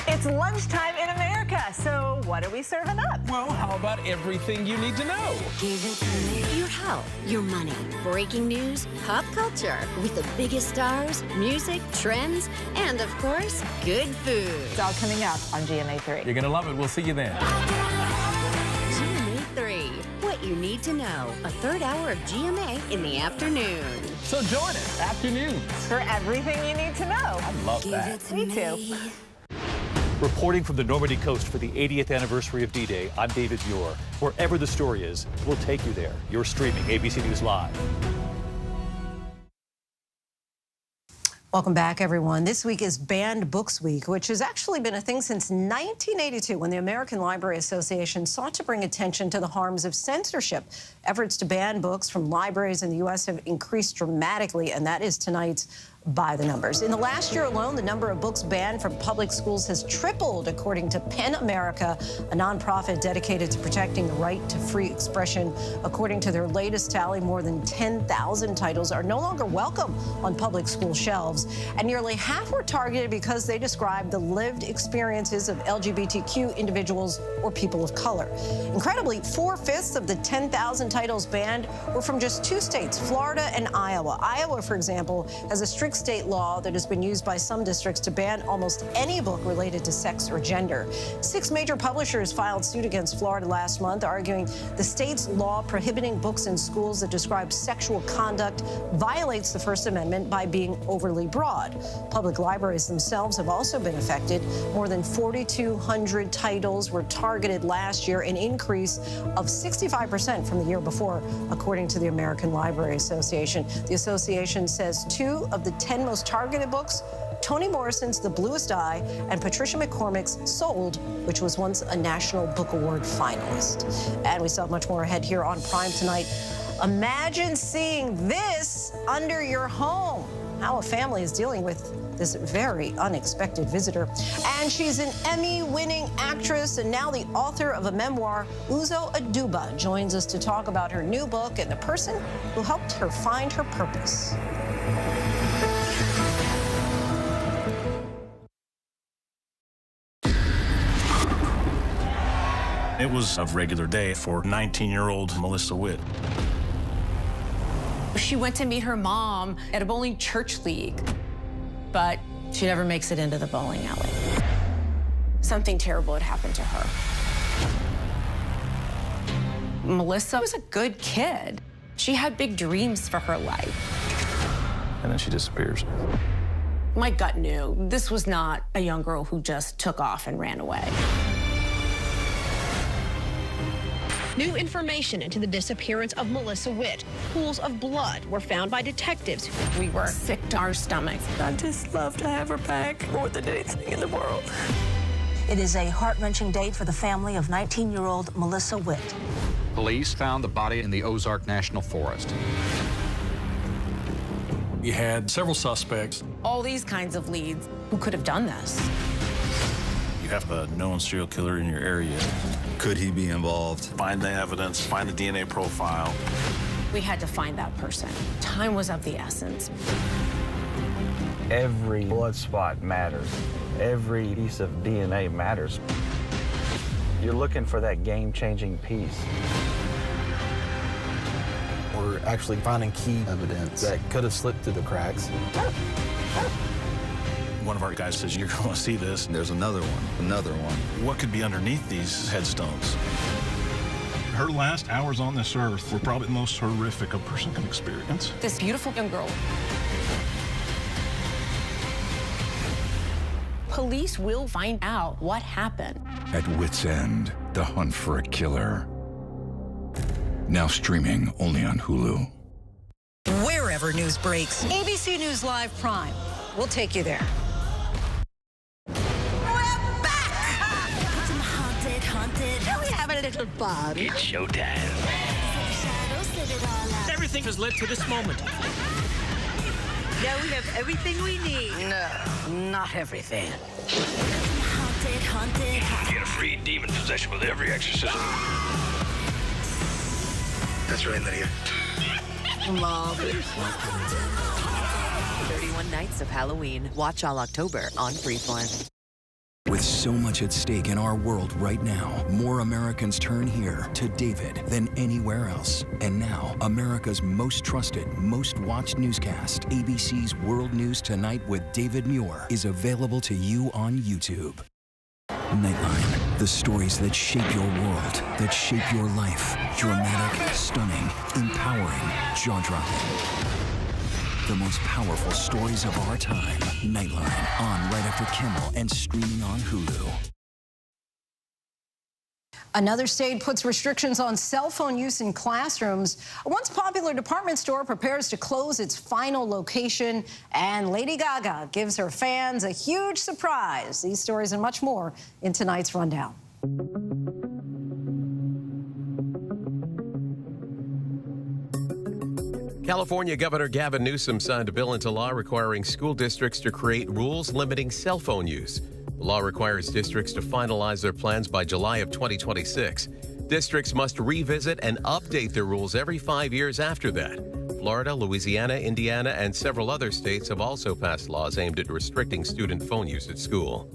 Speaker 13: It's lunchtime in America, so what are we serving up?
Speaker 30: Well, how about everything you need to know?
Speaker 31: Give it to me. Your health, your money, breaking news, pop culture, with the biggest stars, music, trends, and of course, good food.
Speaker 13: It's all coming up on GMA 3.
Speaker 30: You're gonna love it. We'll see you then.
Speaker 31: GMA 3, what you need to know. A third hour of GMA in the afternoon.
Speaker 30: So join us, afternoons.
Speaker 13: For everything you need to know.
Speaker 30: I love
Speaker 31: Give
Speaker 30: that.
Speaker 31: it to
Speaker 13: Me too.
Speaker 32: Reporting from the Normandy coast for the 80th anniversary of D-Day, I'm David Muir. Wherever the story is, we'll take you there. You're streaming ABC News Live.
Speaker 1: Welcome back, everyone. This week is Banned Books Week, which has actually been a thing since 1982, when the American Library Association sought to bring attention to the harms of censorship. Efforts to ban books from libraries in the U.S. have increased dramatically, and that is tonight's by the numbers. In the last year alone, the number of books banned from public schools has tripled, according to PEN America, a nonprofit dedicated to protecting the right to free expression. According to their latest tally, more than 10,000 titles are no longer welcome on public school shelves, and nearly half were targeted because they describe the lived experiences of LGBTQ individuals or people of color. Incredibly, 4/5 of the 10,000 titles banned were from just 2 states, Florida and Iowa. Iowa, for example, has a strict state law that has been used by some districts to ban almost any book related to sex or gender. 6 major publishers filed suit against Florida last month, arguing the state's law prohibiting books in schools that describe sexual conduct violates the First Amendment by being overly broad. Public libraries themselves have also been affected. More than 4,200 titles were targeted last year, an increase of 65% from the year before, according to the American Library Association. The association says 2 of the 10 most targeted books, Toni Morrison's The Bluest Eye and Patricia McCormick's Sold, which was once a National Book Award finalist. And we still have much more ahead here on Prime tonight. Imagine seeing this under your home. How a family is dealing with this very unexpected visitor. And she's an Emmy-winning actress and now the author of a memoir. Uzo Aduba joins us to talk about her new book and the person who helped her find her purpose.
Speaker 2: It was a regular day for 19-year-old Melissa Witt.
Speaker 5: She went to meet her mom at a bowling church league, but she never makes it into the bowling alley. Something terrible had happened to her. Melissa was a good kid. She had big dreams for her life.
Speaker 2: And then she disappears.
Speaker 5: My gut knew this was not a young girl who just took off and ran away.
Speaker 12: New information into the disappearance of Melissa Witt. Pools of blood were found by detectives.
Speaker 5: We were sick to our stomachs.
Speaker 12: I just love to have her back more than anything in the world.
Speaker 14: It is a heart-wrenching day for the family of 19-year-old Melissa Witt.
Speaker 15: Police found the body in the Ozark National Forest.
Speaker 2: You had several suspects.
Speaker 5: All these kinds of leads. Who could have done this?
Speaker 2: You have a known serial killer in your area.
Speaker 16: Could he be involved?
Speaker 2: Find the evidence, find the DNA profile.
Speaker 5: We had to find that person. Time was of the essence.
Speaker 17: Every blood spot matters. Every piece of DNA matters. You're looking for that game-changing piece.
Speaker 23: We're actually finding key evidence that could have slipped through the cracks.
Speaker 2: One of our guys says, you're going to see this.
Speaker 16: There's another one.
Speaker 2: What could be underneath these headstones? Her last hours on this earth were probably the most horrific a person can experience.
Speaker 5: This beautiful young girl. Police will find out what happened.
Speaker 28: At Wit's End, the hunt for a killer. Now streaming only on Hulu.
Speaker 1: Wherever news breaks, ABC News Live Prime. We'll take you there.
Speaker 12: Can we have a little fun?
Speaker 23: It's showtime.
Speaker 12: Everything has led to this moment.
Speaker 13: Now we have everything we need.
Speaker 12: No, not everything.
Speaker 23: You get a free demon possession with every exorcism. That's right, Lydia.
Speaker 12: Marvelous.
Speaker 18: 31 Nights of Halloween. Watch all October on Freeform.
Speaker 28: With so much at stake in our world right now, more Americans turn here to David than anywhere else. And now, America's most trusted, most watched newscast, ABC's World News Tonight with David Muir, is available to you on YouTube. Nightline, the stories that shape your world, that shape your life. Dramatic, stunning, empowering, jaw-dropping. The most powerful stories of our time. Nightline, on right after Kimmel and streaming on Hulu.
Speaker 1: Another state puts restrictions on cell phone use in classrooms. A once popular department store prepares to close its final location, and Lady Gaga gives her fans a huge surprise. These stories and much more in tonight's Rundown.
Speaker 3: California Governor Gavin Newsom signed a bill into law requiring school districts to create rules limiting cell phone use. The law requires districts to finalize their plans by July of 2026. Districts must revisit and update their rules every 5 years after that. Florida, Louisiana, Indiana, and several other states have also passed laws aimed at restricting student phone use at school.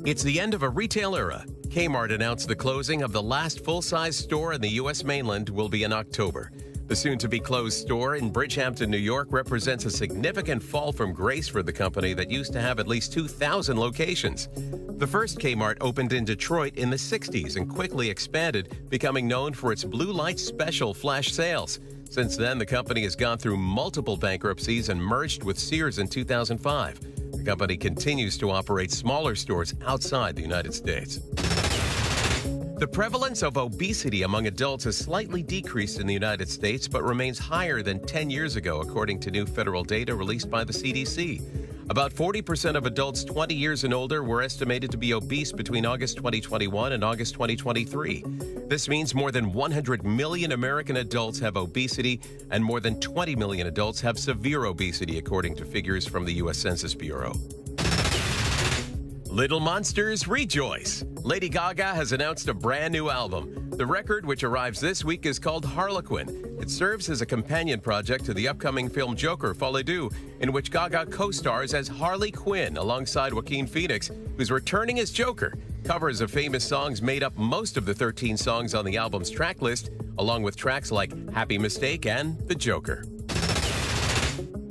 Speaker 3: It's the end of a retail era. Kmart announced the closing of the last full-size store in the U.S. mainland will be in October. The soon-to-be-closed store in Bridgehampton, New York, represents a significant fall from grace for the company that used to have at least 2,000 locations. The first Kmart opened in Detroit in the 60s and quickly expanded, becoming known for its Blue Light Special flash sales. Since then, the company has gone through multiple bankruptcies and merged with Sears in 2005. The company continues to operate smaller stores outside the United States. The prevalence of obesity among adults has slightly decreased in the United States, but remains higher than 10 years ago, according to new federal data released by the CDC. About 40% of adults 20 years and older were estimated to be obese between August 2021 and August 2023. This means more than 100 million American adults have obesity, and more than 20 million adults have severe obesity, according to figures from the U.S. Census Bureau. Little monsters, rejoice! Lady Gaga has announced a brand new album. The record, which arrives this week, is called Harlequin. It serves as a companion project to the upcoming film Joker, Folie Deux, in which Gaga co-stars as Harley Quinn alongside Joaquin Phoenix, who's returning as Joker. Covers of famous songs made up most of the 13 songs on the album's track list, along with tracks like Happy Mistake and The Joker.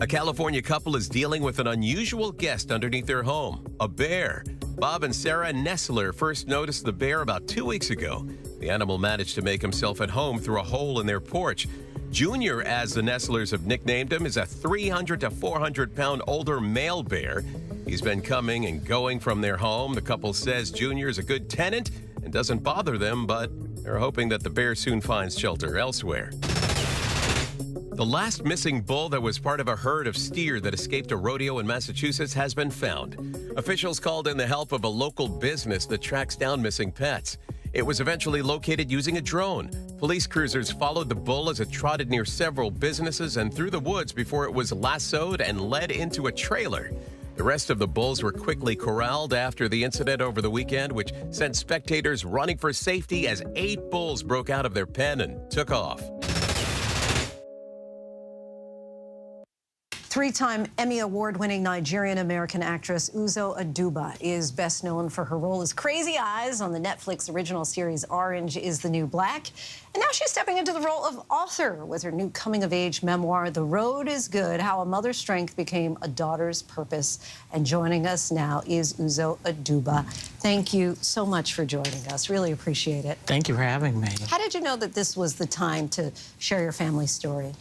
Speaker 3: A California couple is dealing with an unusual guest underneath their home, a bear. Bob and Sarah Nestler first noticed the bear about 2 weeks ago. The animal managed to make himself at home through a hole in their porch. Junior, as the Nestlers have nicknamed him, is a 300 to 400-pound older male bear. He's been coming and going from their home. The couple says Junior is a good tenant and doesn't bother them, but they're hoping that the bear soon finds shelter elsewhere. The last missing bull that was part of a herd of steer that escaped a rodeo in Massachusetts has been found. Officials called in the help of a local business that tracks down missing pets. It was eventually located using a drone. Police cruisers followed the bull as it trotted near several businesses and through the woods before it was lassoed and led into a trailer. The rest of the bulls were quickly corralled after the incident over the weekend, which sent spectators running for safety as 8 bulls broke out of their pen and took off.
Speaker 1: 3-time Emmy Award-winning Nigerian-American actress Uzo Aduba is best known for her role as Crazy Eyes on the Netflix original series Orange is the New Black. And now she's stepping into the role of author with her new coming-of-age memoir, The Road is Good, How a Mother's Strength Became a Daughter's Purpose. And joining us now is Uzo Aduba. Thank you so much for joining us. Really appreciate it.
Speaker 4: Thank you for having me.
Speaker 1: How did you know that this was the time to share your family story?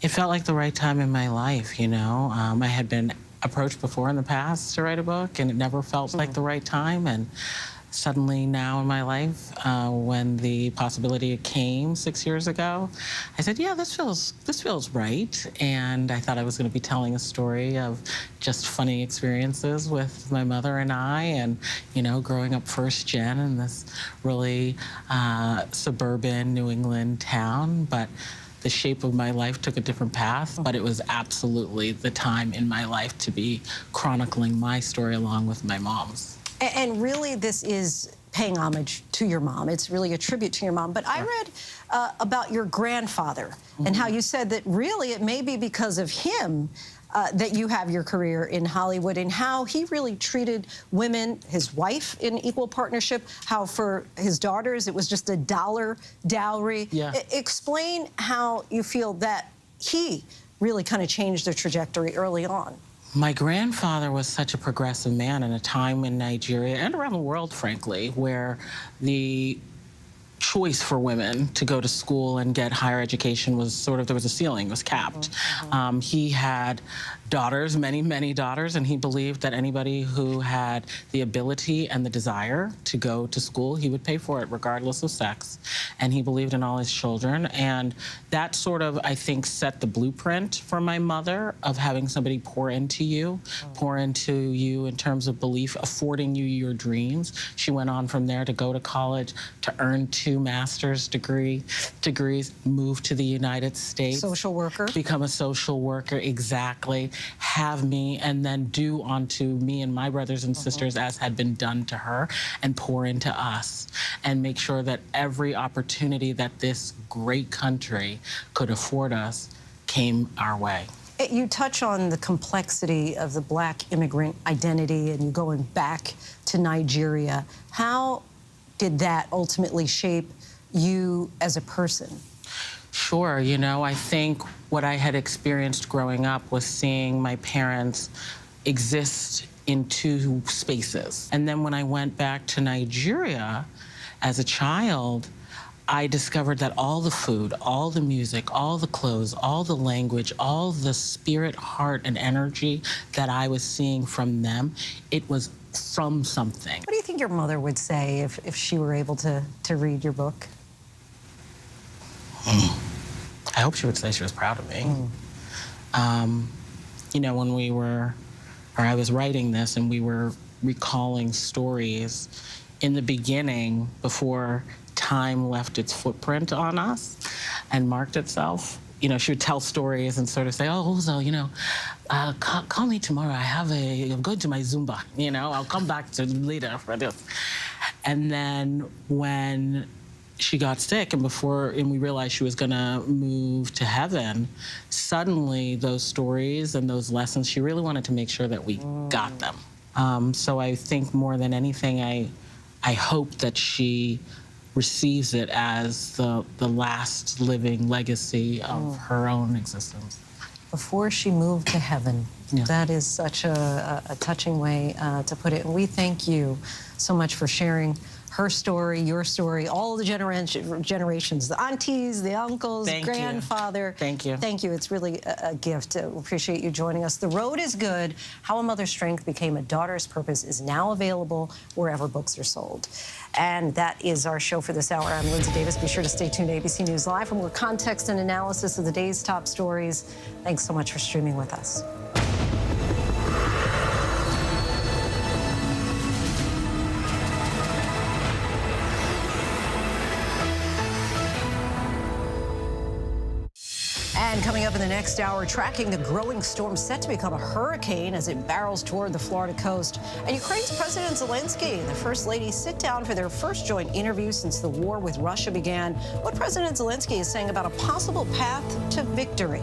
Speaker 4: It felt like the right time in my life, you know. I had been approached before in the past to write a book, and it never felt like the right time. And suddenly now in my life, when the possibility came 6 years ago, I said, yeah, this feels right. And I thought I was going to be telling a story of just funny experiences with my mother and I, and, you know, growing up first gen in this really suburban New England town. But the shape of my life took a different path, but it was absolutely the time in my life to be chronicling my story along with my mom's.
Speaker 1: And really, this is paying homage to your mom. It's really a tribute to your mom. But I read about your grandfather and how you said that really it may be because of him that you have your career in Hollywood, and how he really treated women, his wife in equal partnership, how for his daughters it was just a $1 dowry.
Speaker 4: Yeah.
Speaker 1: Explain how you feel that he really kind of changed the trajectory early on.
Speaker 4: My grandfather was such a progressive man in a time in Nigeria and around the world, frankly, where the choice for women to go to school and get higher education was sort of, there was a ceiling, it was capped. He had daughters, many, many daughters, and he believed that anybody who had the ability and the desire to go to school, he would pay for it regardless of sex. And he believed in all his children. And that sort of, I think, set the blueprint for my mother of having somebody pour into you in terms of belief, affording you your dreams. She went on from there to go to college, to earn 2 master's degrees, move to the United States.
Speaker 1: Social worker.
Speaker 4: Become a social worker, exactly. Have me, and then do onto me and my brothers and sisters as had been done to her, and pour into us, and make sure that every opportunity that this great country could afford us came our way.
Speaker 1: You touch on the complexity of the Black immigrant identity and you going back to Nigeria. How did that ultimately shape you as a person?
Speaker 4: Sure, you know, I think what I had experienced growing up was seeing my parents exist in 2 spaces. And then when I went back to Nigeria as a child, I discovered that all the food, all the music, all the clothes, all the language, all the spirit, heart, and energy that I was seeing from them, it was from something.
Speaker 1: What do you think your mother would say if she were able to read your book?
Speaker 4: I hope she would say she was proud of me. You know, when I was writing this and we were recalling stories in the beginning, before time left its footprint on us and marked itself, you know, she would tell stories and sort of say, oh, so, you know, call me tomorrow. I'm going to my Zumba, you know, I'll come back to later for this. And then when she got sick and we realized she was gonna move to heaven, suddenly those stories and those lessons, she really wanted to make sure that we got them. So I think more than anything, I hope that she receives it as the last living legacy of her own existence.
Speaker 1: Before she moved to heaven. Yeah. That is such a touching way to put it. And we thank you so much for sharing her story, your story, all the generations, the aunties, the uncles, grandfather.
Speaker 4: Thank you.
Speaker 1: Thank you. It's really a gift. We appreciate you joining us. The Road is Good, How a Mother's Strength Became a Daughter's Purpose is now available wherever books are sold. And that is our show for this hour. I'm Linsey Davis. Be sure to stay tuned to ABC News Live for more context and analysis of the day's top stories. Thanks so much for streaming with us. And coming up in the next hour, tracking the growing storm set to become a hurricane as it barrels toward the Florida coast. And Ukraine's President Zelensky and the First Lady sit down for their first joint interview since the war with Russia began. What President Zelensky is saying about a possible path to victory.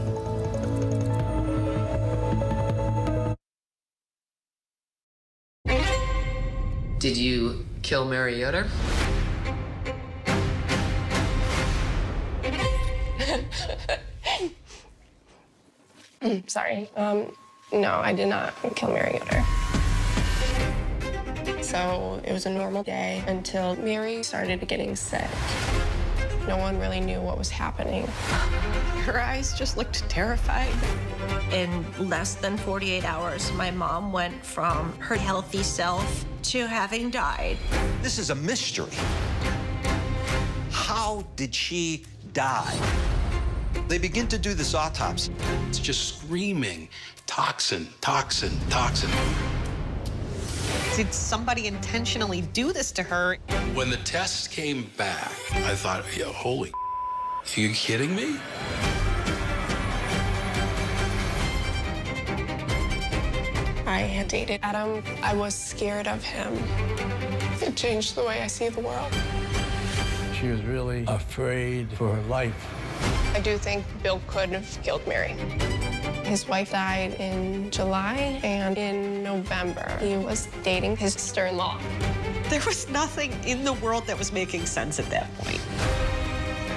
Speaker 6: Did you kill Mary Yoder?
Speaker 7: Sorry. No, I did not kill Mary Yoder. So it was a normal day until Mary started getting sick. No one really knew what was happening. Her eyes just looked terrified.
Speaker 8: In less than 48 hours, my mom went from her healthy self to having died.
Speaker 19: This is a mystery. How did she die? They begin to do this autopsy.
Speaker 20: It's just screaming, toxin, toxin, toxin.
Speaker 21: Did somebody intentionally do this to her?
Speaker 20: When the test came back, I thought, yo, holy, are you kidding me?
Speaker 7: I had dated Adam. I was scared of him. It changed the way I see the world.
Speaker 19: She was really afraid for her life.
Speaker 7: I do think Bill could have killed Mary. His wife died in July, and in November, he was dating his sister-in-law.
Speaker 21: There was nothing in the world that was making sense at that point.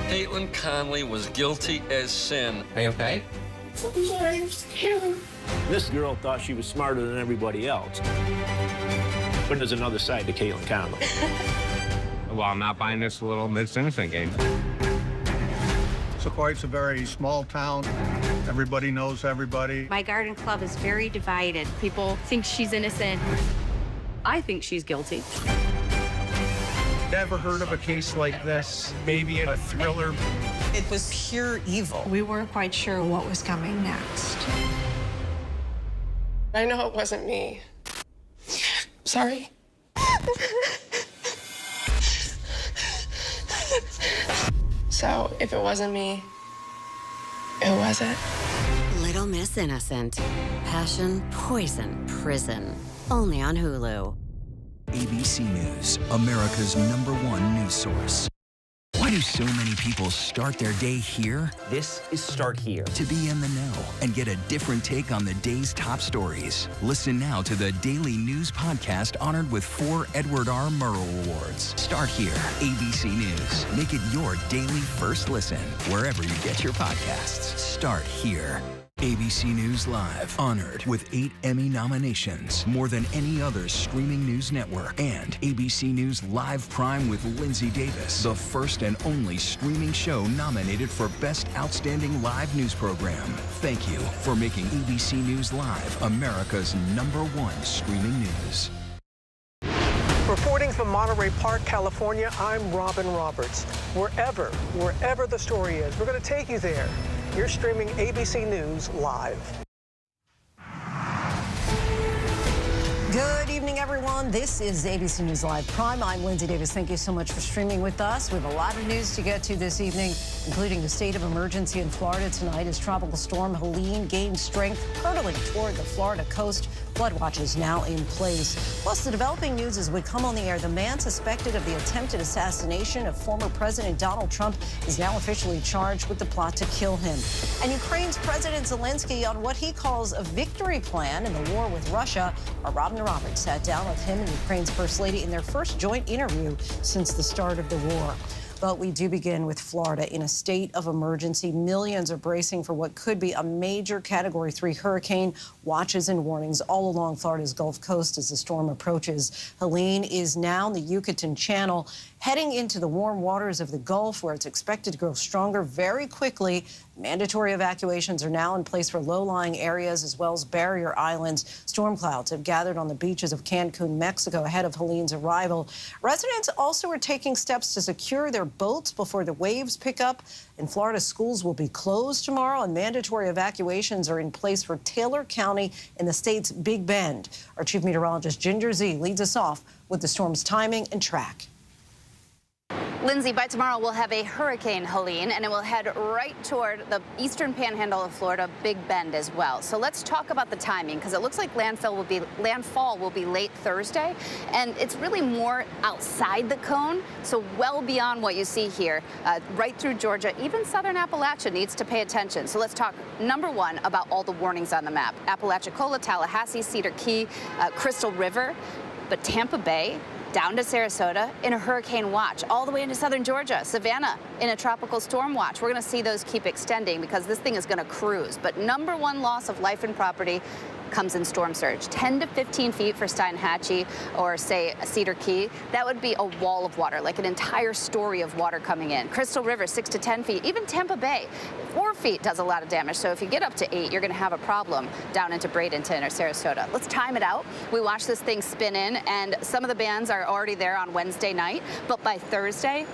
Speaker 22: Caitlin Conley was guilty as sin.
Speaker 19: Are you okay? This girl thought she was smarter than everybody else. But there's another side to Caitlin Conley.
Speaker 24: Well, I'm not buying this little Miss Innocent game.
Speaker 9: Sequoia's a very small town. Everybody knows everybody.
Speaker 5: My garden club is very divided. People think she's innocent. I think she's guilty.
Speaker 10: Never heard of a case like this. Maybe in a thriller.
Speaker 21: It was pure evil.
Speaker 7: We weren't quite sure what was coming next. I know it wasn't me. Sorry. So, if it wasn't me, who was it?
Speaker 11: Little Miss Innocent. Passion, poison, prison. Only on Hulu.
Speaker 28: ABC News, America's #1 news source. Why do so many people start their day here?
Speaker 14: This is Start Here.
Speaker 28: To be in the know and get a different take on the day's top stories. Listen now to the Daily News Podcast honored with 4 Edward R. Murrow Awards. Start Here, ABC News. Make it your daily first listen, wherever you get your podcasts. Start Here. ABC News Live, honored with 8 Emmy nominations, more than any other streaming news network. And ABC News Live Prime with Linsey Davis, the first and only streaming show nominated for Best Outstanding Live News Program. Thank you for making ABC News Live America's #1 streaming news.
Speaker 24: Reporting from Monterey Park, California, I'm Robin Roberts. Wherever the story is, we're going to take you there. You're streaming ABC News Live.
Speaker 1: Good evening, everyone. This is ABC News Live Prime. I'm Linsey Davis. Thank you so much for streaming with us. We have a lot of news to get to this evening, including the state of emergency in Florida tonight as Tropical Storm Helene gains strength, hurtling toward the Florida coast. Flood watch is now in place. Plus, the developing news as we come on the air. The man suspected of the attempted assassination of former President Donald Trump is now officially charged with the plot to kill him. And Ukraine's President Zelensky on what he calls a victory plan in the war with Russia. Our Robin Roberts sat down with him and Ukraine's First Lady in their first joint interview since the start of the war. But we do begin with Florida in a state of emergency. Millions are bracing for what could be a major Category 3 hurricane. Watches and warnings all along Florida's Gulf Coast as the storm approaches. Helene is now in the Yucatan Channel, heading into the warm waters of the Gulf, where it's expected to grow stronger very quickly. Mandatory evacuations are now in place for low-lying areas as well as barrier islands. Storm clouds have gathered on the beaches of Cancun, Mexico, ahead of Helene's arrival. Residents also are taking steps to secure their boats before the waves pick up. In Florida, schools will be closed tomorrow, and mandatory evacuations are in place for Taylor County in the state's Big Bend. Our chief meteorologist, Ginger Z, leads us off with the storm's timing and track.
Speaker 25: Linsey, by tomorrow we'll have a Hurricane Helene, and it will head right toward the eastern panhandle of Florida, Big Bend as well. So let's talk about the timing, because it looks like landfall will be late Thursday, and it's really more outside the cone, so well beyond what you see here, right through Georgia. Even southern Appalachia needs to pay attention. So let's talk, number one, about all the warnings on the map. Apalachicola, Tallahassee, Cedar Key, Crystal River, but Tampa Bay, down to Sarasota in a hurricane watch, all the way into southern Georgia, Savannah in a tropical storm watch. We're going to see those keep extending because this thing is going to cruise. But number one loss of life and property comes in storm surge. 10 to 15 feet for Steinhatchee or, say, Cedar Key. That would be a wall of water, like an entire story of water coming in. Crystal River, 6 to 10 feet. Even Tampa Bay, 4 feet does a lot of damage. So if you get up to 8, you're going to have a problem down into Bradenton or Sarasota. Let's time it out. We watch this thing spin in, and some of the bands are already there on Wednesday night. But by Thursday,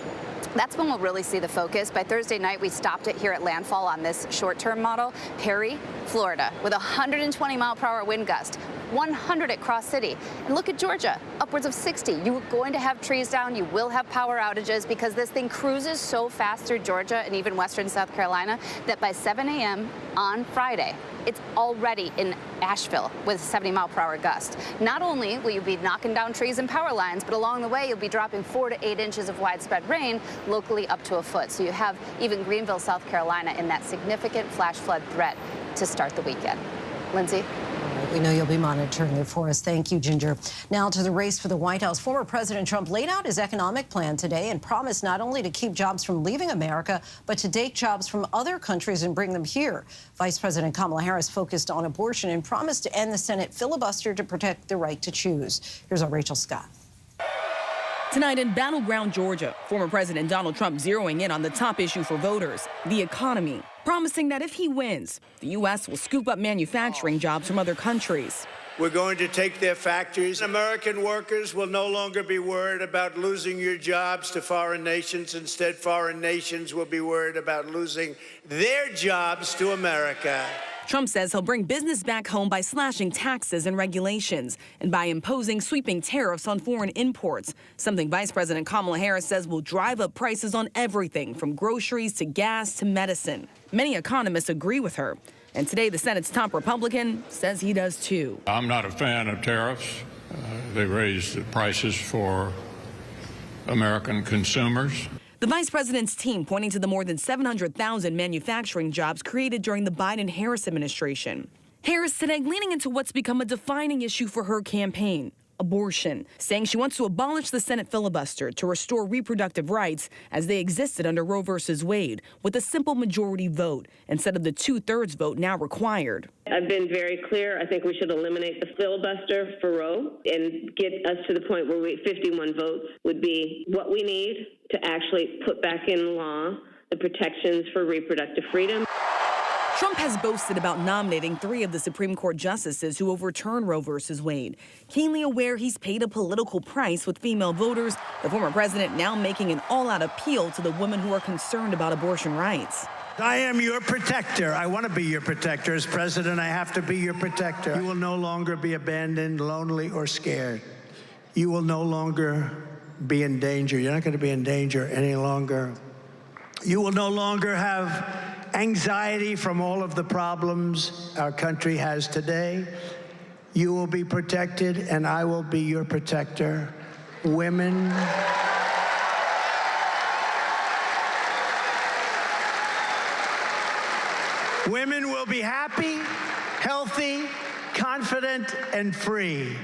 Speaker 25: that's when we'll really see the focus. By Thursday night, we stopped it here at landfall on this short-term model, Perry, Florida, with 120-mile-per-hour wind gust, 100 at Cross City. And look at Georgia, upwards of 60. You're going to have trees down. You will have power outages because this thing cruises so fast through Georgia and even western South Carolina that by 7 a.m. on Friday, it's already in Asheville with 70-mile-per-hour gust. Not only will you be knocking down trees and power lines, but along the way, you'll be dropping 4 to 8 inches of widespread rain, locally up to a foot. So you have even Greenville, South Carolina, in that significant flash flood threat to start the weekend. Linsey?
Speaker 1: We know you'll be monitoring it for us. Thank you, Ginger. Now to the race for the White House. Former President Trump laid out his economic plan today and promised not only to keep jobs from leaving America, but to take jobs from other countries and bring them here. Vice President Kamala Harris focused on abortion and promised to end the Senate filibuster to protect the right to choose. Here's our Rachel Scott.
Speaker 2: Tonight in battleground Georgia, former President Donald Trump zeroing in on the top issue for voters, the economy, promising that if he wins, the U.S. will scoop up manufacturing jobs from other countries.
Speaker 13: We're going to take their factories. American workers will no longer be worried about losing your jobs to foreign nations. Instead, foreign nations will be worried about losing their jobs to America.
Speaker 2: Trump says he'll bring business back home by slashing taxes and regulations and by imposing sweeping tariffs on foreign imports, something Vice President Kamala Harris says will drive up prices on everything from groceries to gas to medicine. Many economists agree with her. And today, the Senate's top Republican says he does too.
Speaker 14: I'm not a fan of tariffs. They raise the prices for American consumers.
Speaker 2: The vice president's team pointing to the more than 700,000 manufacturing jobs created during the Biden-Harris administration. Harris today leaning into what's become a defining issue for her campaign, abortion, saying she wants to abolish the Senate filibuster to restore reproductive rights as they existed under Roe v. Wade with a simple majority vote instead of the 2/3 vote now required.
Speaker 15: I've been very clear. I think we should eliminate the filibuster for Roe and get us to the point where 51 votes would be what we need to actually put back in law the protections for reproductive freedom.
Speaker 2: Trump has boasted about nominating 3 of the Supreme Court justices who overturned Roe v. Wade. Keenly aware he's paid a political price with female voters, the former president now making an all-out appeal to the women who are concerned about abortion rights.
Speaker 13: I am your protector. I want to be your protector. As president, I have to be your protector. You will no longer be abandoned, lonely, or scared. You will no longer be in danger. You're not going to be in danger any longer. You will no longer have anxiety from all of the problems our country has today. You will be protected, and I will be your protector. Women will be happy, healthy, confident, and free.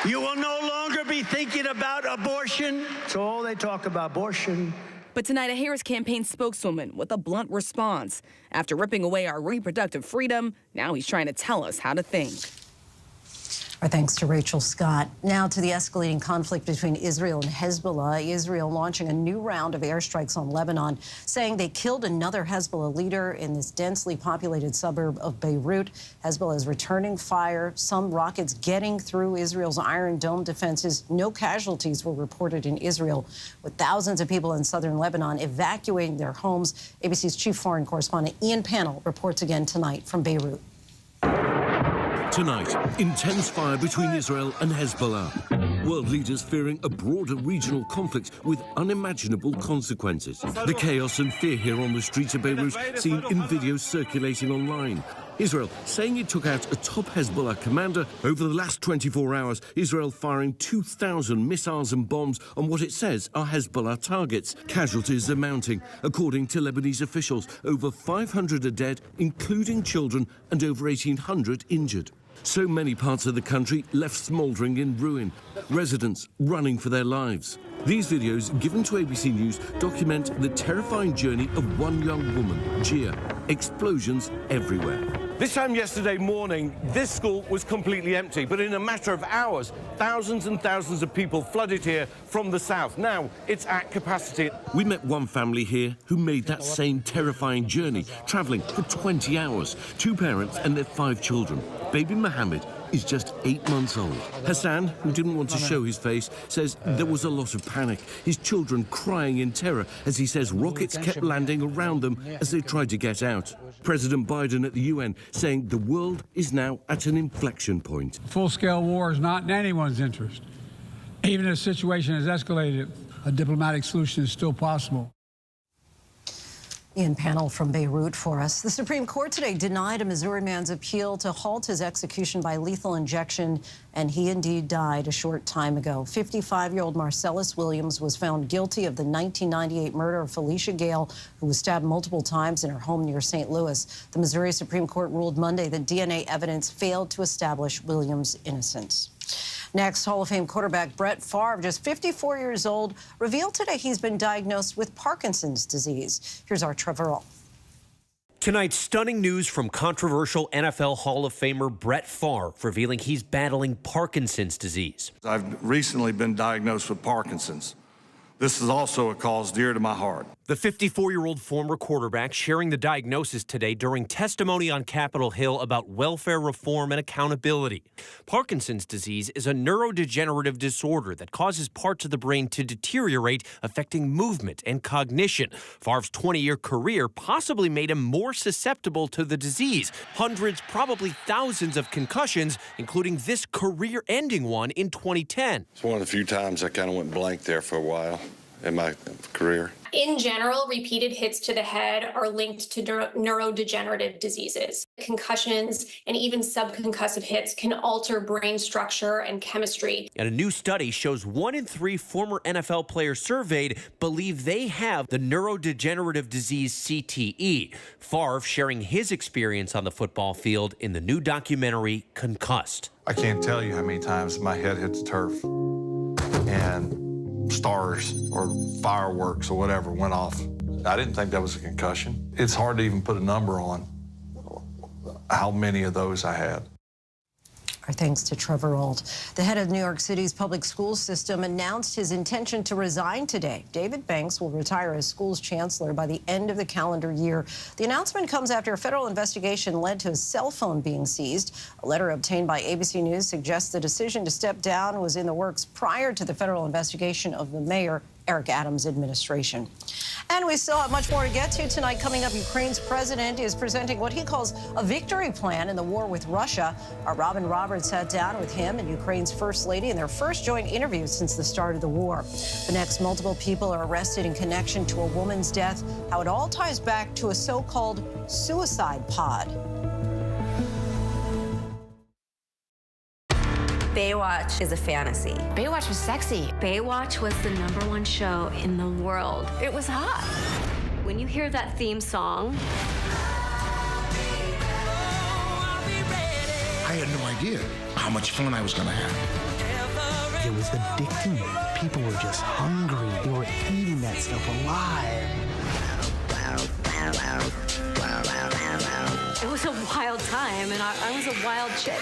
Speaker 13: You will no longer be thinking about abortion. It's all they talk about, abortion.
Speaker 2: But tonight, a Harris campaign spokeswoman with a blunt response. After ripping away our reproductive freedom, now he's trying to tell us how to think.
Speaker 1: Our thanks to Rachel Scott. Now to the escalating conflict between Israel and Hezbollah. Israel launching a new round of airstrikes on Lebanon, saying they killed another Hezbollah leader in this densely populated suburb of Beirut. Hezbollah is returning fire, some rockets getting through Israel's Iron Dome defenses. No casualties were reported in Israel, with thousands of people in southern Lebanon evacuating their homes. ABC's chief foreign correspondent Ian Pannell reports again tonight from Beirut.
Speaker 16: Tonight, intense fire between Israel and Hezbollah. World leaders fearing a broader regional conflict with unimaginable consequences. The chaos and fear here on the streets of Beirut seen in videos circulating online. Israel saying it took out a top Hezbollah commander. Over the last 24 hours, Israel firing 2,000 missiles and bombs on what it says are Hezbollah targets. Casualties are mounting. According to Lebanese officials, over 500 are dead, including children, and over 1,800 injured. So many parts of the country left smouldering in ruin, residents running for their lives. These videos, given to ABC News, document the terrifying journey of one young woman, Gia. Explosions everywhere.
Speaker 17: This time yesterday morning, this school was completely empty, but in a matter of hours, thousands and thousands of people flooded here from the south. Now, it's at capacity.
Speaker 16: We met one family here who made that same terrifying journey, travelling for 20 hours. 2 parents and their 5 children. Baby Mohammed is just 8 months old. Hassan, who didn't want to show his face, says there was a lot of panic. His children crying in terror as he says rockets kept landing around them as they tried to get out. President Biden at the UN saying the world is now at an inflection point.
Speaker 26: Full-scale war is not in anyone's interest. Even if the situation has escalated, a diplomatic solution is still possible.
Speaker 1: Ian Pannell from Beirut for us. The Supreme Court today denied a Missouri man's appeal to halt his execution by lethal injection, and he indeed died a short time ago. 55-year-old Marcellus Williams was found guilty of the 1998 murder of Felicia Gale, who was stabbed multiple times in her home near St. Louis. The Missouri Supreme Court ruled Monday that DNA evidence failed to establish Williams' innocence. Next, Hall of Fame quarterback Brett Favre, just 54 years old, revealed today he's been diagnosed with Parkinson's disease. Here's our Trevor All.
Speaker 3: Tonight, stunning news from controversial NFL Hall of Famer Brett Favre, revealing he's battling Parkinson's disease.
Speaker 4: I've recently been diagnosed with Parkinson's. This is also a cause dear to my heart.
Speaker 3: The 54-year-old former quarterback sharing the diagnosis today during testimony on Capitol Hill about welfare reform and accountability. Parkinson's disease is a neurodegenerative disorder that causes parts of the brain to deteriorate, affecting movement and cognition. Favre's 20-year career possibly made him more susceptible to the disease. Hundreds, probably thousands of concussions, including this career-ending one in 2010.
Speaker 6: It's one of the few times I kind of went blank there for a while in my career.
Speaker 8: In general, repeated hits to the head are linked to neurodegenerative diseases. Concussions and even subconcussive hits can alter brain structure and chemistry.
Speaker 3: And a new study shows 1 in 3 former NFL players surveyed believe they have the neurodegenerative disease CTE. Favre sharing his experience on the football field in the new documentary, Concussed.
Speaker 4: I can't tell you how many times my head hit the turf and stars or fireworks or whatever went off. I didn't think that was a concussion. It's hard to even put a number on how many of those I had.
Speaker 1: Our thanks to Trevor Ault. The head of New York City's public school system announced his intention to resign today. David Banks will retire as school's chancellor by the end of the calendar year. The announcement comes after a federal investigation led to his cell phone being seized. A letter obtained by ABC News suggests the decision to step down was in the works prior to the federal investigation of the mayor, Eric Adams' administration. And we still have much more to get to tonight. Coming up, Ukraine's president is presenting what he calls a victory plan in the war with Russia. Our Robin Roberts sat down with him and Ukraine's first lady in their first joint interview since the start of the war. The next, multiple people are arrested in connection to a woman's death. How it all ties back to a so-called suicide pod.
Speaker 5: Baywatch is a fantasy.
Speaker 12: Baywatch was sexy.
Speaker 5: Baywatch was the #1 show in the world. It was hot. When you hear that theme song,
Speaker 18: I had no idea how much fun I was going to have. It was addicting. People were just hungry. They were eating that stuff alive.
Speaker 5: it was a wild time, and I was a wild chick.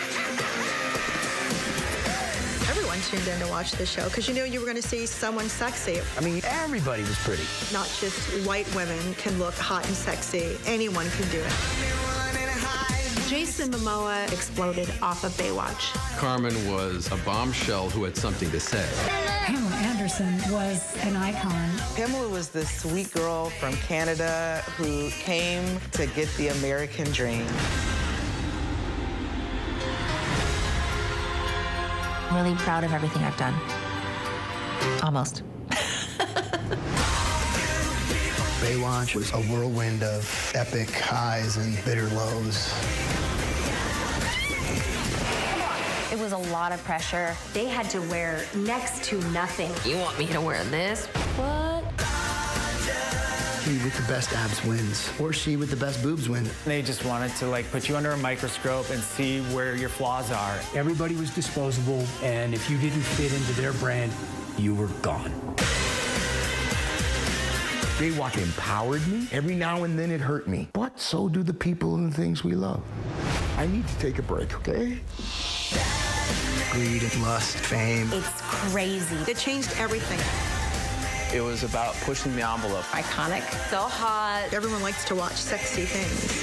Speaker 23: Everyone tuned in to watch the show because you knew you were going to see someone sexy.
Speaker 18: I mean, everybody was pretty.
Speaker 23: Not just white women can look hot and sexy. Anyone can do it.
Speaker 12: Jason Momoa exploded off of Baywatch.
Speaker 27: Carmen was a bombshell who had something to say.
Speaker 29: Pamela Anderson was an icon.
Speaker 30: Pamela was this sweet girl from Canada who came to get the American dream.
Speaker 12: I'm really proud of everything I've done. Almost.
Speaker 18: Baywatch was a whirlwind of epic highs and bitter lows.
Speaker 12: It was a lot of pressure. They had to wear next to nothing.
Speaker 5: You want me to wear this? What?
Speaker 18: He with the best abs wins, or she with the best boobs wins.
Speaker 10: They just wanted to put you under a microscope and see where your flaws are.
Speaker 26: Everybody was disposable, and if you didn't fit into their brand, you were gone.
Speaker 18: Baywatch empowered me. Every now and then it hurt me. But so do the people and the things we love. I need to take a break, okay? Greed and lust, fame.
Speaker 12: It's crazy.
Speaker 23: It changed everything.
Speaker 10: It was about pushing the envelope.
Speaker 5: Iconic. So hot.
Speaker 23: Everyone likes to watch sexy things.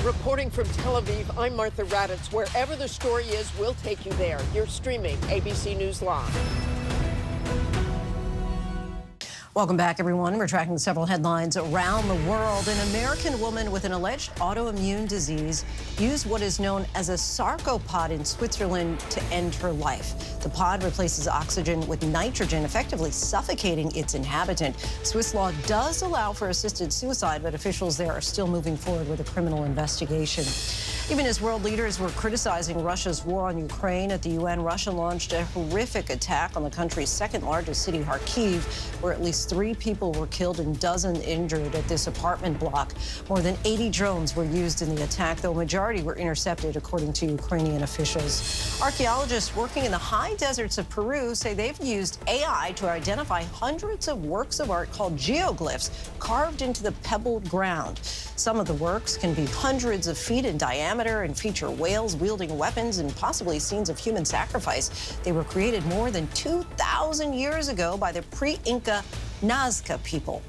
Speaker 24: Reporting from Tel Aviv, I'm Martha Raddatz. Wherever the story is, we'll take you there. You're streaming ABC News Live.
Speaker 1: Welcome back, everyone. We're tracking several headlines around the world. An American woman with an alleged autoimmune disease used what is known as a sarcopod in Switzerland to end her life. The pod replaces oxygen with nitrogen, effectively suffocating its inhabitant. Swiss law does allow for assisted suicide, but officials there are still moving forward with a criminal investigation. Even as world leaders were criticizing Russia's war on Ukraine at the UN, Russia launched a horrific attack on the country's second-largest city, Kharkiv, where at least 3 people were killed and dozens injured at this apartment block. More than 80 drones were used in the attack, though a majority were intercepted, according to Ukrainian officials. Archaeologists working in the high deserts of Peru say they've used AI to identify hundreds of works of art called geoglyphs carved into the pebbled ground. Some of the works can be hundreds of feet in diameter and feature whales wielding weapons and possibly scenes of human sacrifice. They were created more than 2,000 years ago by the pre-Inca Nazca people.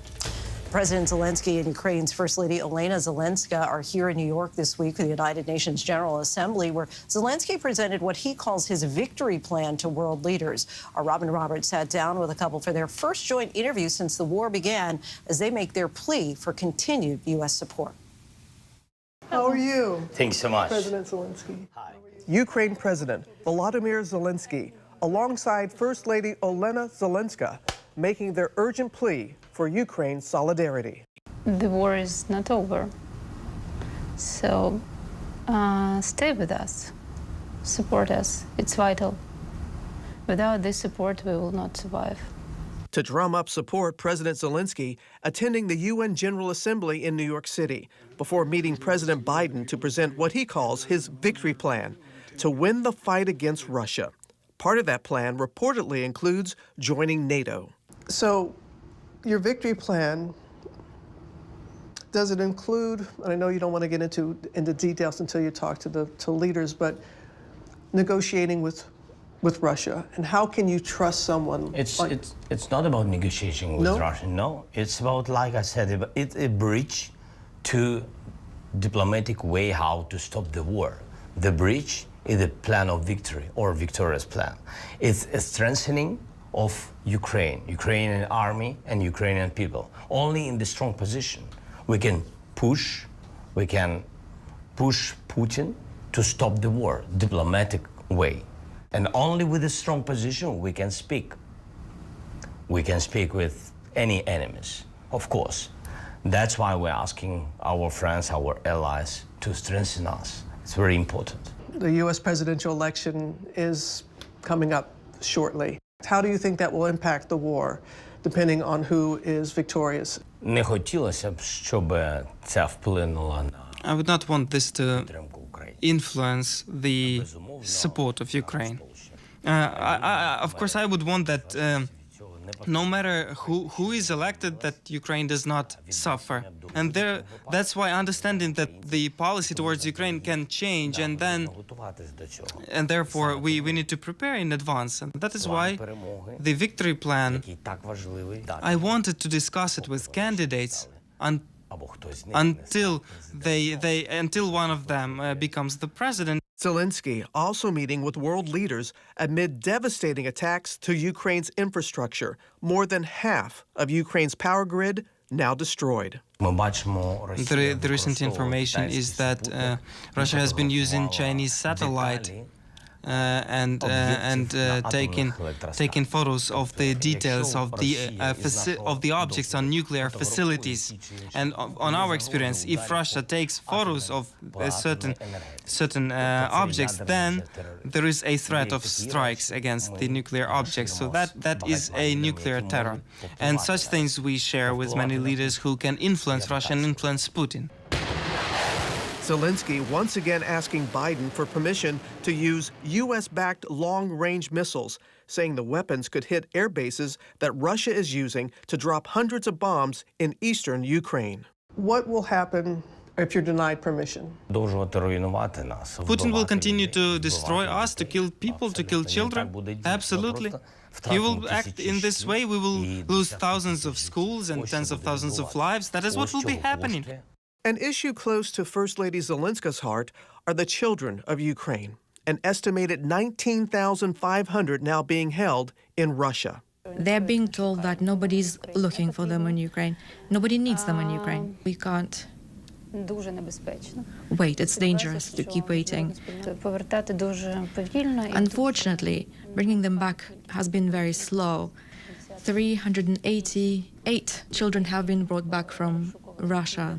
Speaker 1: President Zelensky and Ukraine's First Lady Olena Zelenska are here in New York this week for the United Nations General Assembly, where Zelensky presented what he calls his victory plan to world leaders. Our Robin Roberts sat down with a couple for their first joint interview since the war began as they make their plea for continued U.S. support.
Speaker 24: How are you?
Speaker 7: Thanks so much.
Speaker 24: President Zelensky.
Speaker 7: Hi.
Speaker 24: Ukraine President Volodymyr Zelensky, alongside First Lady Olena Zelenska, making their urgent plea for Ukraine's solidarity.
Speaker 9: The war is not over, so stay with us, support us. It's vital. Without this support, we will not survive.
Speaker 24: To drum up support, President Zelensky attending the UN General Assembly in New York City before meeting President Biden to present what he calls his victory plan to win the fight against Russia. Part of that plan reportedly includes joining NATO. So, your victory plan, does it include, and I know you don't want to get into details until you talk to leaders, but negotiating with Russia, and how can you trust someone?
Speaker 7: It's not about negotiating with Russia. No, it's about, like I said, it's a bridge to diplomatic way how to stop the war. The bridge is a plan of victory or victorious plan. It's a strengthening of Ukrainian army and Ukrainian people. Only in the strong position we can push Putin to stop the war, diplomatic way. And only with a strong position we can speak. We can speak with any enemies, of course. That's why we're asking our friends, our allies, to strengthen us. It's very important.
Speaker 24: The U.S. presidential election is coming up shortly. How do you think that will impact the war, depending on who is victorious?
Speaker 7: Не хотілося б, щоб це вплинуло на
Speaker 11: I would not want this to influence the support of Ukraine. Of course, I would want that no matter who is elected, that Ukraine does not suffer. And that's why understanding that the policy towards Ukraine can change, and therefore we need to prepare in advance. And that is why the victory plan, I wanted to discuss it with candidates until one of them becomes the president.
Speaker 24: Zelensky also meeting with world leaders amid devastating attacks to Ukraine's infrastructure. More than half of Ukraine's power grid now destroyed.
Speaker 11: The recent information is that Russia has been using Chinese satellite and taking photos of the details of the objects on nuclear facilities. And on our experience, if Russia takes photos of certain objects, then there is a threat of strikes against the nuclear objects. So that is a nuclear terror. And such things we share with many leaders who can influence Russia and influence Putin.
Speaker 24: Zelensky once again asking Biden for permission to use U.S.-backed long-range missiles, saying the weapons could hit air bases that Russia is using to drop hundreds of bombs in eastern Ukraine. What will happen if you're denied permission?
Speaker 11: Putin will continue to destroy us, to kill people, to kill children. Absolutely. He will act in this way. We will lose thousands of schools and tens of thousands of lives. That is what will be happening.
Speaker 24: An issue close to First Lady Zelenska's heart are the children of Ukraine, an estimated 19,500 now being held in Russia.
Speaker 14: They're being told that nobody's looking for them in Ukraine. Nobody needs them in Ukraine. We can't wait. It's dangerous to keep waiting. Unfortunately, bringing them back has been very slow. 388 children have been brought back from Russia.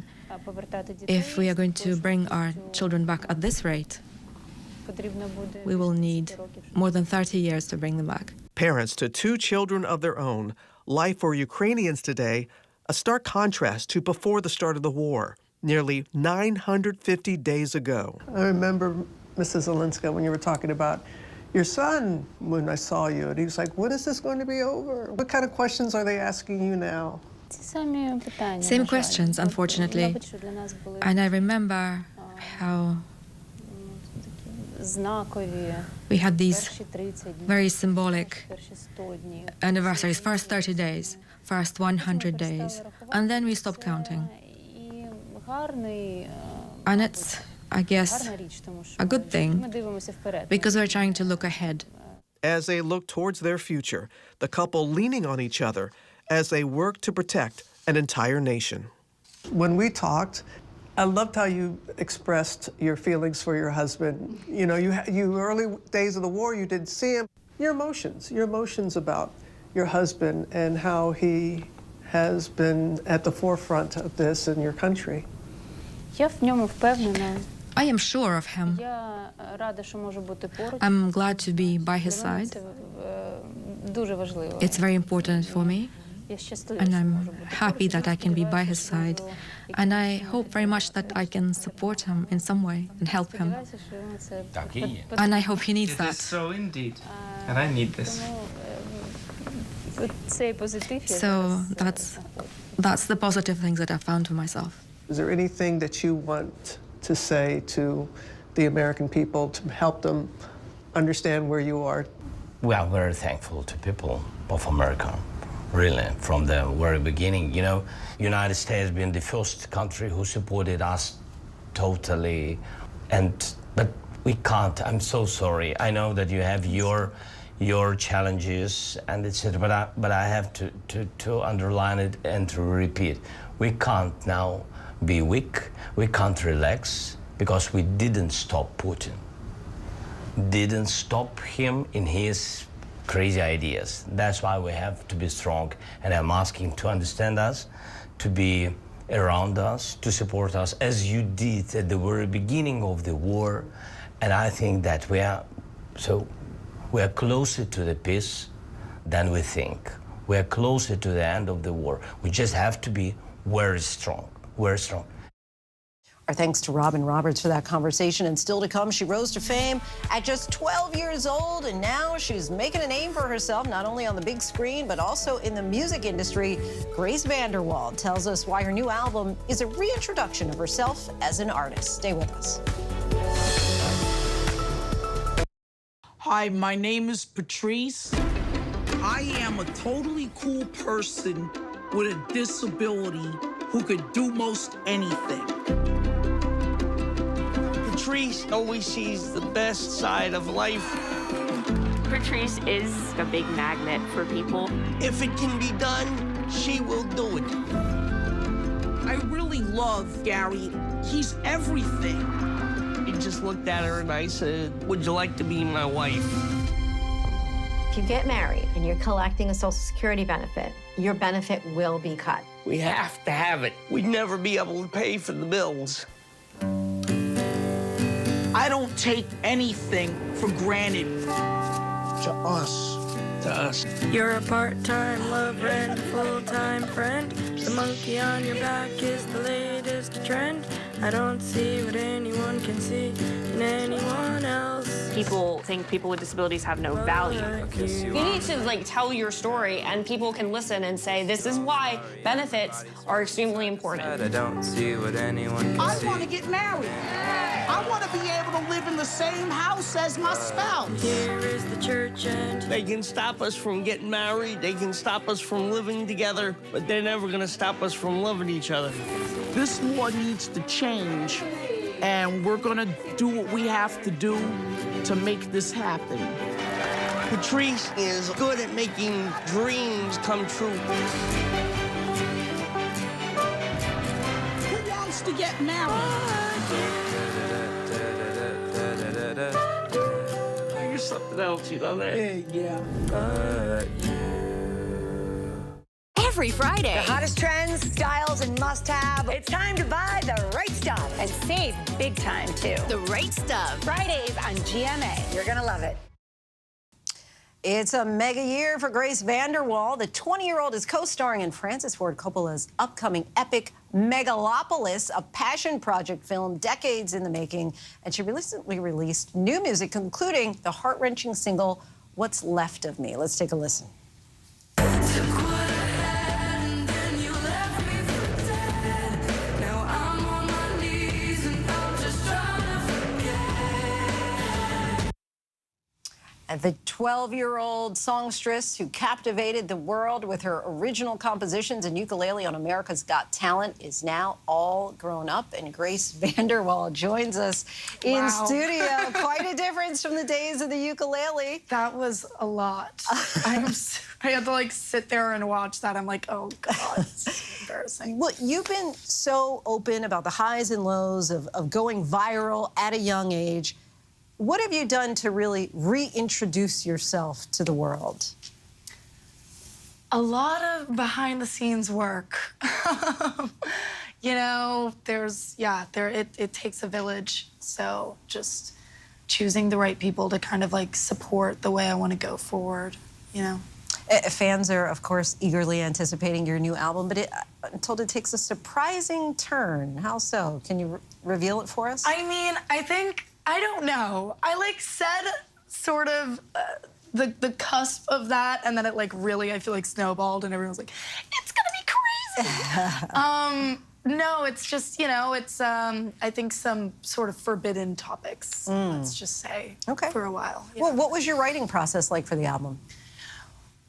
Speaker 14: If we are going to bring our children back at this rate, we will need more than 30 years to bring them back.
Speaker 24: Parents to 2 children of their own, life for Ukrainians today, a stark contrast to before the start of the war, nearly 950 days ago.
Speaker 23: I remember, Mrs. Zelenska, when you were talking about your son when I saw you, and he was like, when is this going to be over? What kind of questions are they asking you now?
Speaker 14: Same questions, unfortunately. And I remember how we had these very symbolic anniversaries, first 30 days, first 100 days, and then we stopped counting. And it's, I guess, a good thing, because we're trying to look ahead.
Speaker 24: As they look towards their future, the couple leaning on each other as they work to protect an entire nation.
Speaker 23: When we talked, I loved how you expressed your feelings for your husband. You know, you early days of the war, you didn't see him. Your emotions about your husband and how he has been at the forefront of this in your country.
Speaker 14: I am sure of him. I'm glad to be by his side. It's very important for me. And I'm happy that I can be by his side. And I hope very much that I can support him in some way and help him. And I hope he needs that.
Speaker 11: So indeed. And I need this.
Speaker 14: So that's the positive things that I found for myself.
Speaker 23: Is there anything that you want to say to the American people to help them understand where you are?
Speaker 7: We are very thankful to people of America. Really, from the very beginning, you know, United States has been the first country who supported us totally, but we can't. I'm so sorry. I know that you have your challenges and etc. But I have to underline it and to repeat. We can't now be weak. We can't relax because we didn't stop Putin. Didn't stop him in his crazy ideas. That's why we have to be strong, and I'm asking to understand us, to be around us, to support us, as you did at the very beginning of the war. And I think that we are closer to the peace than we think. We are closer to the end of the war. We just have to be very strong, very strong.
Speaker 1: Our thanks to Robin Roberts for that conversation. And still to come, she rose to fame at just 12 years old, and now she's making a name for herself, not only on the big screen, but also in the music industry. Grace Vanderwald tells us why her new album is a reintroduction of herself as an artist. Stay with us.
Speaker 2: Hi, my name is Patrice. I am a totally cool person with a disability who could do most anything. Patrice always sees the best side of life.
Speaker 13: Patrice is a big magnet for people.
Speaker 2: If it can be done, she will do it. I really love Gary. He's everything. I just looked at her and I said, would you like to be my wife?
Speaker 15: If you get married and you're collecting a Social Security benefit, your benefit will be cut.
Speaker 2: We have to have it. We'd never be able to pay for the bills. I don't take anything for granted. To us.
Speaker 17: You're a part-time lover and a full-time friend. The monkey on your back is the latest trend. I don't see what anyone can see in anyone else.
Speaker 13: People think people with disabilities have no value. You need to tell your story, and people can listen and say, this is why benefits are extremely important.
Speaker 17: I don't see what anyone can see.
Speaker 2: I want to get married. I want to be able to live in the same house as my spouse.
Speaker 17: Here is the church and
Speaker 2: they can stop us from getting married. They can stop us from living together, but they're never going to stop us from loving each other. This law needs to change, and we're going to do what we have to do to make this happen. Patrice is good at making dreams come true. Who wants to get married? You're something else, you know that? Yeah.
Speaker 3: every Friday.
Speaker 6: The hottest trends, styles, and must-have. It's time to buy the right stuff.
Speaker 3: And save big time, too. The Right Stuff.
Speaker 6: Fridays on GMA. You're gonna love it.
Speaker 1: It's a mega year for Grace VanderWaal. The 20-year-old is co-starring in Francis Ford Coppola's upcoming epic Megalopolis, a passion project film decades in the making. And she recently released new music, including the heart-wrenching single, What's Left of Me. Let's take a listen. The 12-year-old songstress who captivated the world with her original compositions and ukulele on America's Got Talent is now all grown up, and Grace VanderWaal joins us in studio. Quite a difference from the days of the ukulele.
Speaker 8: That was a lot. I had to like sit there and watch that. I'm like, oh God, it's embarrassing.
Speaker 1: Well, you've been so open about the highs and lows of going viral at a young age. What have you done to really reintroduce yourself to the world?
Speaker 8: A lot of behind-the-scenes work. You know, it takes a village. So just choosing the right people to kind of like support the way I want to go forward, you know.
Speaker 1: Fans are, of course, eagerly anticipating your new album, but I'm told it takes a surprising turn. How so? Can you reveal it for us?
Speaker 8: I mean, I don't know. I like said sort of the cusp of that, and then it like really, I feel like snowballed, and everyone was like, it's gonna be crazy. No, it's just, you know, it's I think some sort of forbidden topics, let's just say, for a while.
Speaker 1: Well, what was your writing process like for the album?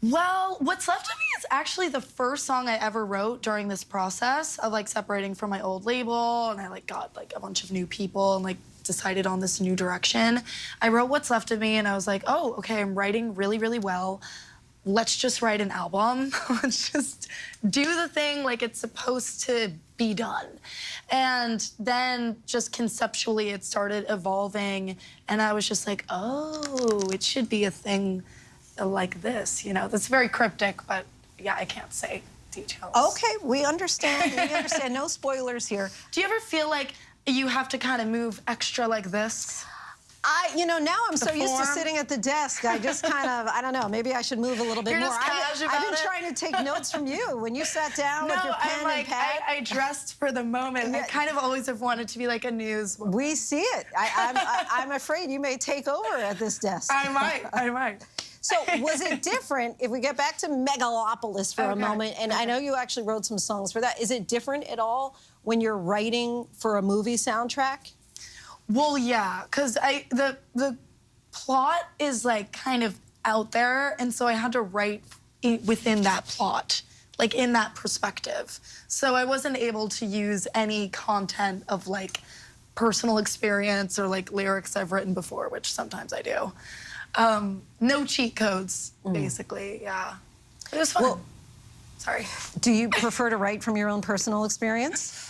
Speaker 8: Well, What's Left of Me is actually the first song I ever wrote during this process of like separating from my old label, and I like got like a bunch of new people and like decided on this new direction. I wrote What's Left of Me, and I was like, oh, okay, I'm writing really, really well. Let's just write an album. Let's just do the thing like it's supposed to be done. And then just conceptually it started evolving, and I was just like, oh, it should be a thing like this, you know? That's very cryptic, but yeah, I can't say details.
Speaker 1: Okay, we understand. We understand. No spoilers here.
Speaker 8: Do you ever feel like you have to kind of move extra like this?
Speaker 1: You know, now I'm so used to sitting at the desk, I just kind of, I don't know, maybe I should move a little bit more. I've been trying to take notes from you when you sat down with your pen and pad.
Speaker 8: I dressed for the moment. I kind of always have wanted to be like a news woman.
Speaker 1: We see it. I'm afraid you may take over at this desk.
Speaker 8: I might.
Speaker 1: So was it different, if we get back to Megalopolis for a moment, and I know you actually wrote some songs for that, is it different at all when you're writing for a movie soundtrack?
Speaker 8: Well, yeah, because the plot is like kind of out there, and so I had to write within that plot, like in that perspective. So I wasn't able to use any content of like personal experience or like lyrics I've written before, which sometimes I do. No cheat codes, basically, yeah. It was fun. Well, sorry.
Speaker 1: Do you prefer to write from your own personal experience?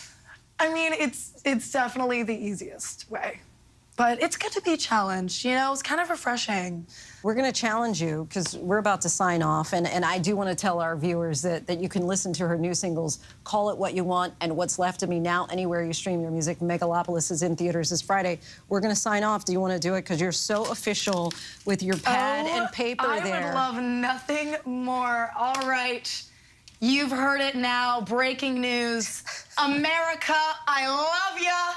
Speaker 8: I mean, it's definitely the easiest way. But it's good to be challenged, you know? It's kind of refreshing.
Speaker 1: We're going to challenge you because we're about to sign off, and I do want to tell our viewers that you can listen to her new singles, Call It What You Want and What's Left of Me, now anywhere you stream your music. Megalopolis is in theaters this Friday. We're going to sign off. Do you want to do it? Because you're so official with your pad and paper there.
Speaker 8: I would love nothing more. All right. You've heard it now. Breaking news. America, I love ya.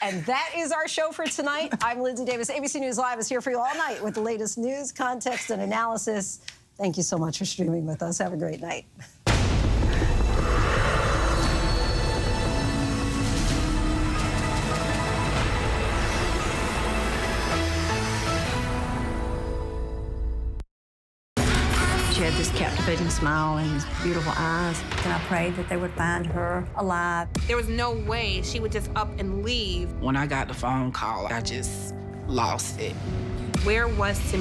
Speaker 1: And that is our show for tonight. I'm Linsey Davis. ABC News Live is here for you all night with the latest news, context, and analysis. Thank you so much for streaming with us. Have a great night.
Speaker 16: She had this captivating smile and these beautiful eyes. And I prayed that they would find her alive.
Speaker 19: There was no way she would just up and leave.
Speaker 30: When I got the phone call, I just lost it.
Speaker 19: Where was Tamika?